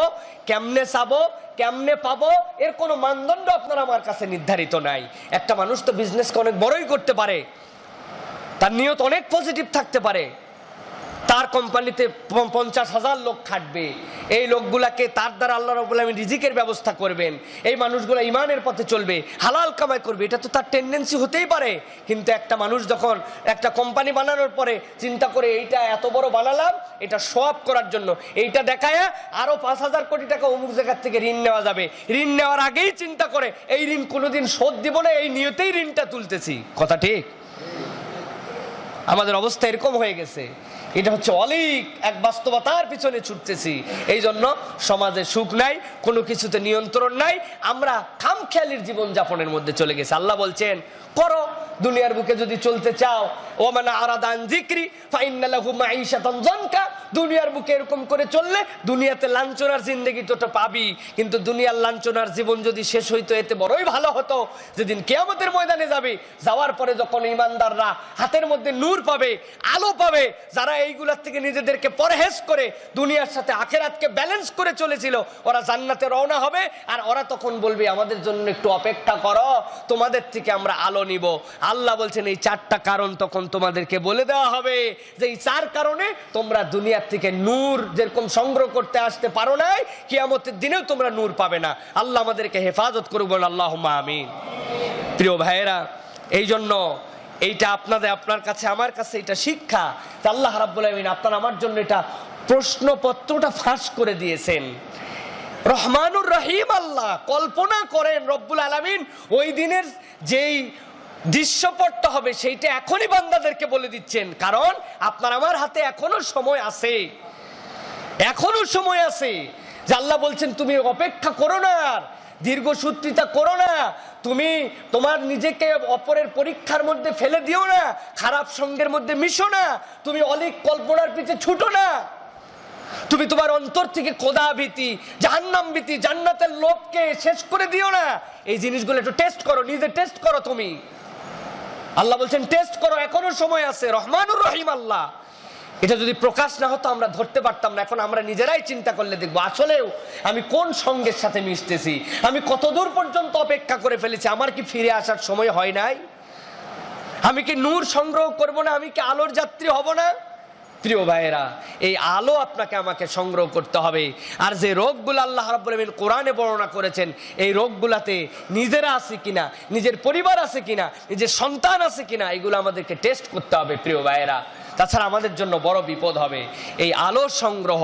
Speaker 1: কেমনে চাবো, কেমনে পাবো, এর কোনো মানদণ্ড আপনার আমার কাছে নির্ধারিত নাই। একটা মানুষ তো বিজনেসকে অনেক বড়ই করতে পারে, তার নিয়ত অনেক পজিটিভ থাকতে পারে, তার কোম্পানিতে 50,000 লোক খাটবে, এই লোকগুলাকে তার দ্বারা আল্লাহ রাব্বুল আলামিন রিজিকের ব্যবস্থা করবেন, এই মানুষগুলো ইমানের পথে চলবে, হালাল কামাই করবে, এটা তো তার টেন্ডেন্সি হতেই পারে। কিন্তু একটা মানুষ যখন একটা কোম্পানি বানানোর পরে চিন্তা করে এইটা এত বড় বানালাম এটা শো অফ করার জন্য, এইটা দেখায় আরো 5,000 কোটি টাকা অমুক জায়গার থেকে ঋণ নেওয়া যাবে, ঋণ নেওয়ার আগেই চিন্তা করে এই ঋণ কোনোদিন শোধ দিব না, এই নিয়তেই ঋণটা তুলতেছি। কথা ঠিক? আমাদের অবস্থা এরকম হয়ে গেছে। এটা হচ্ছে অলিক এক বাস্তবতার পিছনে ছুটতেছি। এই জন্য সমাজে সুখ নাই, কোনো কিছুতে নিয়ন্ত্রণ নাই, আমরা খামখেয়ালির জীবন যাপনের মধ্যে চলে গেছি। আল্লাহ বলছেন করো, দুনিয়ার বুকে যদি চলতে চাও, ওয়ামান আরাদা আন যিকরি ফাইন্না লাহু মাঈশাতান যানকা, দুনিয়ার বুকে এরকম করে চললে দুনিয়াতে লাঞ্ছনার জিন্দেগি তো পাবি, কিন্তু দুনিয়ার লাঞ্ছনার জীবন যদি শেষ হইতো এতে বড়ই ভালো হতো। যেদিন কিয়ামতের ময়দানে যাবে, যাওয়ার পরে যখন ঈমানদাররা হাতের মধ্যে নূর পাবে, আলো পাবে, যারা এইগুলার থেকে নিজেদেরকে পরহেজ করে দুনিয়ার সাথে আখেরাতকে ব্যালেন্স করে চলেছিল, ওরা জান্নাতে রওনা হবে। আর ওরা তখন বলবে আমাদের জন্য একটু অপেক্ষা করো, তোমাদের থেকে আমরা আলো নিব। আল্লাহ বলছেন এই 4টা কারণ তখন তোমাদেরকে বলে দেওয়া হবে, যে এই 4 কারণে তোমরা দুনিয়ার থেকে নূর যেরকম সংগ্রহ করতে আসতে পারো নাই, কিয়ামতের দিনেও তোমরা নূর পাবে না। আল্লাহ আমাদেরকে হেফাজত করুক, বলুন আল্লাহুম্মা আমিন। প্রিয় ভাইয়েরা, এই জন্য এইটা আপনাদের, আপনার কাছে, আমার কাছে এটা শিক্ষা। আল্লাহ রাব্বুল আলামিন আপনার আমার জন্য এটা প্রশ্নপত্রটা ফাঁস করে দিয়েছেন। রহমানুর রহিম আল্লাহ, কল্পনা করেন রব্বুল আলামিন ওই দিনের যেই দৃশ্যপটটা হবে সেইটা এখনই বান্দাদেরকে বলে দিচ্ছেন, কারণ আপনার আমার হাতে এখনো সময় আছে, এখনো সময় আছে। যে আল্লাহ বলছেন তুমি অপেক্ষা করো না, দীর্ঘসূত্রিতা করো না, তুমি তোমার নিজেকে অপরের পরীক্ষার মধ্যে ফেলে দিও না, খারাপ সঙ্গের মধ্যে মিশো না, তুমি অলিক কল্পনার পিছে ছুটো না, তুমি তোমার অন্তর থেকে খোদা ভীতি, জাহান্নাম ভীতি, জান্নাতের লোভকে শেষ করে দিও না। এই জিনিসগুলো একটু টেস্ট করো, নিজে টেস্ট করো। তুমি আল্লাহ বলছেন টেস্ট করো, এখনো সময় আছে। রহমানুর রহিম আল্লাহ, এটা যদি প্রকাশ না হতো আমরা ধরতে পারতাম না। এখন আমরা নিজেরাই চিন্তা করলে দেখবো আসলেও আমি কোন সঙ্গের সাথে মিশতেছি, আমি কত দূর পর্যন্ত অপেক্ষা করে ফেলেছি, আমার কি ফিরে আসার সময় হয় নাই? আমি কি নূর সংগ্রহ করব না? আমি কি আলোর যাত্রী হব না? প্রিয় ভাইয়েরা, এই আলো আপনাকে আমাকে সংগ্রহ করতে হবে। আর যে রোগগুলো আল্লাহ রাব্বুল আলামিন কোরআনে বর্ণনা করেছেন, এই রোগগুলাতে নিজেরা আছে কিনা, নিজের পরিবার আছে কিনা, নিজের সন্তান আছে কিনা, এগুলো আমাদেরকে টেস্ট করতে হবে প্রিয় ভাইয়েরা। তাছাড়া আমাদের জন্য বড় বিপদ হবে। এই আলোর সংগ্রহ,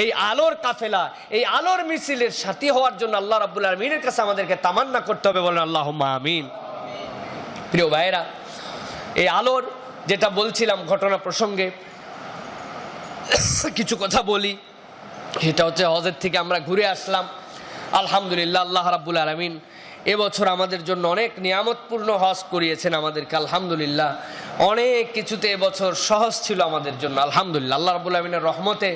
Speaker 1: এই আলোর কাফেলা, এই আলোর মিছিলের সাথী হওয়ার জন্য আল্লাহ রাব্বুল আলামিনের কাছে আমাদেরকে তামান্না করতে হবে, বলেন আল্লাহুম্মা আমিন। প্রিয় ভাইয়েরা, এই আলোর যেটা বলছিলাম ঘটনা প্রসঙ্গে কিছু কথা বলি। সেটা হচ্ছে হজের থেকে আমরা ঘুরে আসলাম, আলহামদুলিল্লাহ। আল্লাহ রাব্বুল আলামিন এবছর আমাদের জন্য অনেক নিয়ামতপূর্ণ হজ করিয়েছেন আমাদেরকে, আলহামদুলিল্লাহ। অনেক কিছুতে এবছর সহজ ছিল আমাদের জন্য, আলহামদুলিল্লাহ। আল্লাহ রাব্বুল আলামিনের রহমতে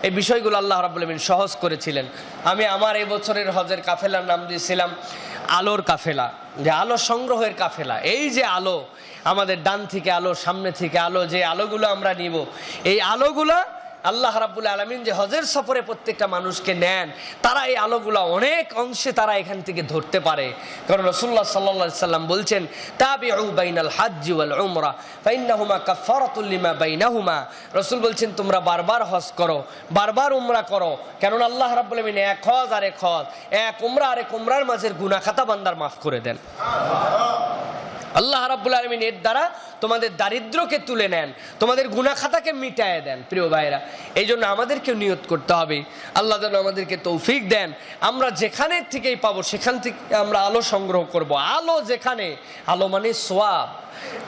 Speaker 1: এই বিষয়গুলো আল্লাহ রাব্বুল আলামিন সহজ করেছিলেন। আমি আমার এবছরের হজের কাফেলার নাম দিয়েছিলাম আলোর কাফেলা, যে আলো সংগ্রহের কাফেলা। এই যে আলো, আমাদের ডান থেকে আলো, সামনে থেকে আলো, যে আলোগুলো আমরা নিব, এই আলোগুলা আল্লাহ রাব্বুল আলামিন যে হজের সফরে প্রত্যেকটা মানুষকে নেন, তারা এই আলোগুলা অনেক অংশে তারা এখান থেকে ধরতে পারে। কারণ রাসূলুল্লাহ সাল্লাল্লাহু আলাইহি সাল্লাম বলছেন, তাবিউ বাইনাল হজ্জ ওয়াল উমরা ফাইন্নাহুমা কাফারাতুল লিমা বাইনাহুমা। রাসূল বলছেন তোমরা বারবার হজ করো, বারবার উমরা করো, কারণ আল্লাহ রাব্বুল আলামিন এক হজ আর এক হজ, এক উমরা আর এক উমরার মাঝের গুনাহ খাতা বান্দার মাফ করে দেন। আল্লাহ রাব্বুল আলামিন এর দ্বারা তোমাদের দারিদ্র্যকে তুলে নেন, তোমাদের গুনাহ খাতাকে মিটায়ে দেন। প্রিয় ভাইরা, এই জন্য আমাদেরকে নিয়ত করতে হবে, আল্লাহ যেন আমাদেরকে তৌফিক দেন, আমরা যেখানে থেকেই পাবো সেখান থেকে আমরা আলো সংগ্রহ করব। আলো যেখানে, আলো মানে সোয়াব,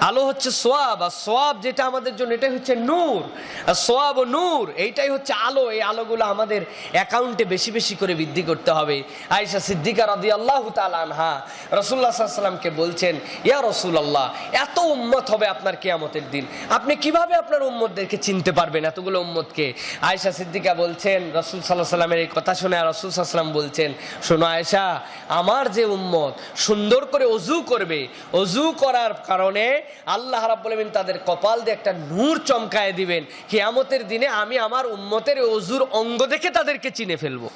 Speaker 1: আলো হচ্ছে সোয়াব, আর সোয়াব যেটা আমাদের জন্য এটাই হচ্ছে নূর। আর সোয়াব ও নূর এইটাই হচ্ছে আলো। এই আলোগুলো আমাদের অ্যাকাউন্টে বেশি বেশি করে বৃদ্ধি করতে হবে। আয়েশা সিদ্দিকা রাদিয়াল্লাহু তাআলা আনহা রাসূলুল্লাহ সাল্লাল্লাহু আলাইহি ওয়াসাল্লামকে বলছেন, ইয়া রাসূলুল্লাহ, এত উম্মত হবে আপনার কিয়ামতের দিন, আপনি কিভাবে আপনার উম্মতদেরকে চিনতে পারবেন, এতগুলো উম্মতকে? আয়েশা সিদ্দিকা বলছেন, রাসূল সাল্লাল্লাহু আলাইহি ওয়াসাল্লামের এই কথা শুনে রাসূল সাল্লাল্লাহু আলাইহি ওয়াসাল্লাম বলছেন, শোনো আয়েশা, আমার যে উম্মত সুন্দর করে ওযু করবে, ওযু করার কারণে আল্লাহ রাব্বুল আলামিন তাদের কপাল দিয়ে একটা নূর চমকায় দিবেন, কিয়ামতের দিনে আমি আমার উম্মতের ওযুর অঙ্গ দেখে তাদেরকে চিনে ফেলবো।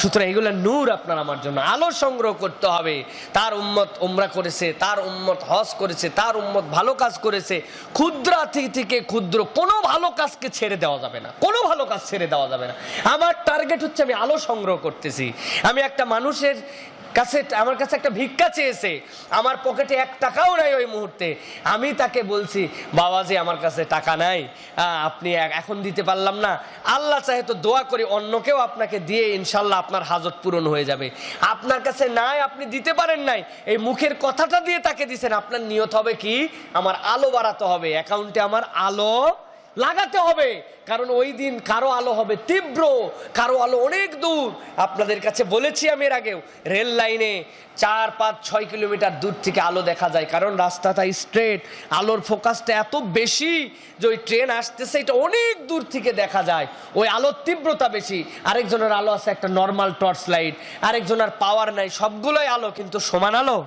Speaker 1: সুতরাং এগুলো নূর আপনার আমার জন্য। আলো সংগ্রহ করতে হবে। তার উম্মত উমরা করেছে, তার উম্মত হজ করেছে, তার উম্মত ভালো কাজ করেছে, ক্ষুদ্র থেকে ক্ষুদ্র কোনো ভালো কাজকে ছেড়ে দেওয়া যাবে না, কোনো ভালো কাজ ছেড়ে দেওয়া যাবে না। আমার টার্গেট হচ্ছে আমি আলো সংগ্রহ করতেছি। আমি একটা মানুষের কাছে, আমার কাছে একটা ভিক্ষা চেয়েছে, আমার পকেটে 1 টাকাও নাই ওই মুহূর্তে, আমি তাকে বলছি, বাবাজি আমার কাছে টাকা নাই, আপনি এখন দিতে পারলাম না, আল্লাহ চাহে তো দোয়া করি অন্যকেও আপনাকে দিয়ে ইনশাল্লাহ আপনার হাজত পূরণ হয়ে যাবে। আপনার কাছে নাই, আপনি দিতে পারেন নাই, এই মুখের কথাটা দিয়ে তাকে দিছেন, আপনার নিয়ত হবে কি, আমার আলো বাড়াতে হবে, অ্যাকাউন্টে আমার আলো লাগাতে হবে। কারণ ওই দিন কারো আলো হবে তীব্র, কারো আলো অনেক দূর। আপনাদের কাছে বলেছি আমি এর আগেও, রেল লাইনে 4, 5, 6 কিলোমিটার দূর থেকে আলো দেখা যায়, কারণ রাস্তাটা স্ট্রেট, আলোর ফোকাসটা এত বেশি যে ওই ট্রেন আসতেছে এটা অনেক দূর থেকে দেখা যায়, ওই আলোর তীব্রতা বেশি। আরেকজনের আলো আছে একটা নর্মাল টর্চ লাইট, আরেকজনের পাওয়ার নাই, সবগুলোই আলো কিন্তু সমান আলো।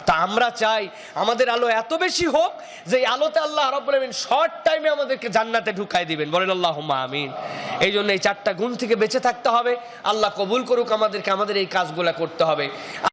Speaker 1: তা আমরা চাই আমাদের আলো এত বেশি হোক যে আলোতে আল্লাহ রাব্বুল আলামিন শর্ট টাইমে আমাদেরকে জান্নাতে ঢুকাই দিবেন, বলেন আল্লাহুম্মা আমিন। এই জন্য এই 4টা গুণ থেকে বেঁচে থাকতে হবে। আল্লাহ কবুল করুক আমাদেরকে, আমাদের এই কাজগুলো করতে হবে।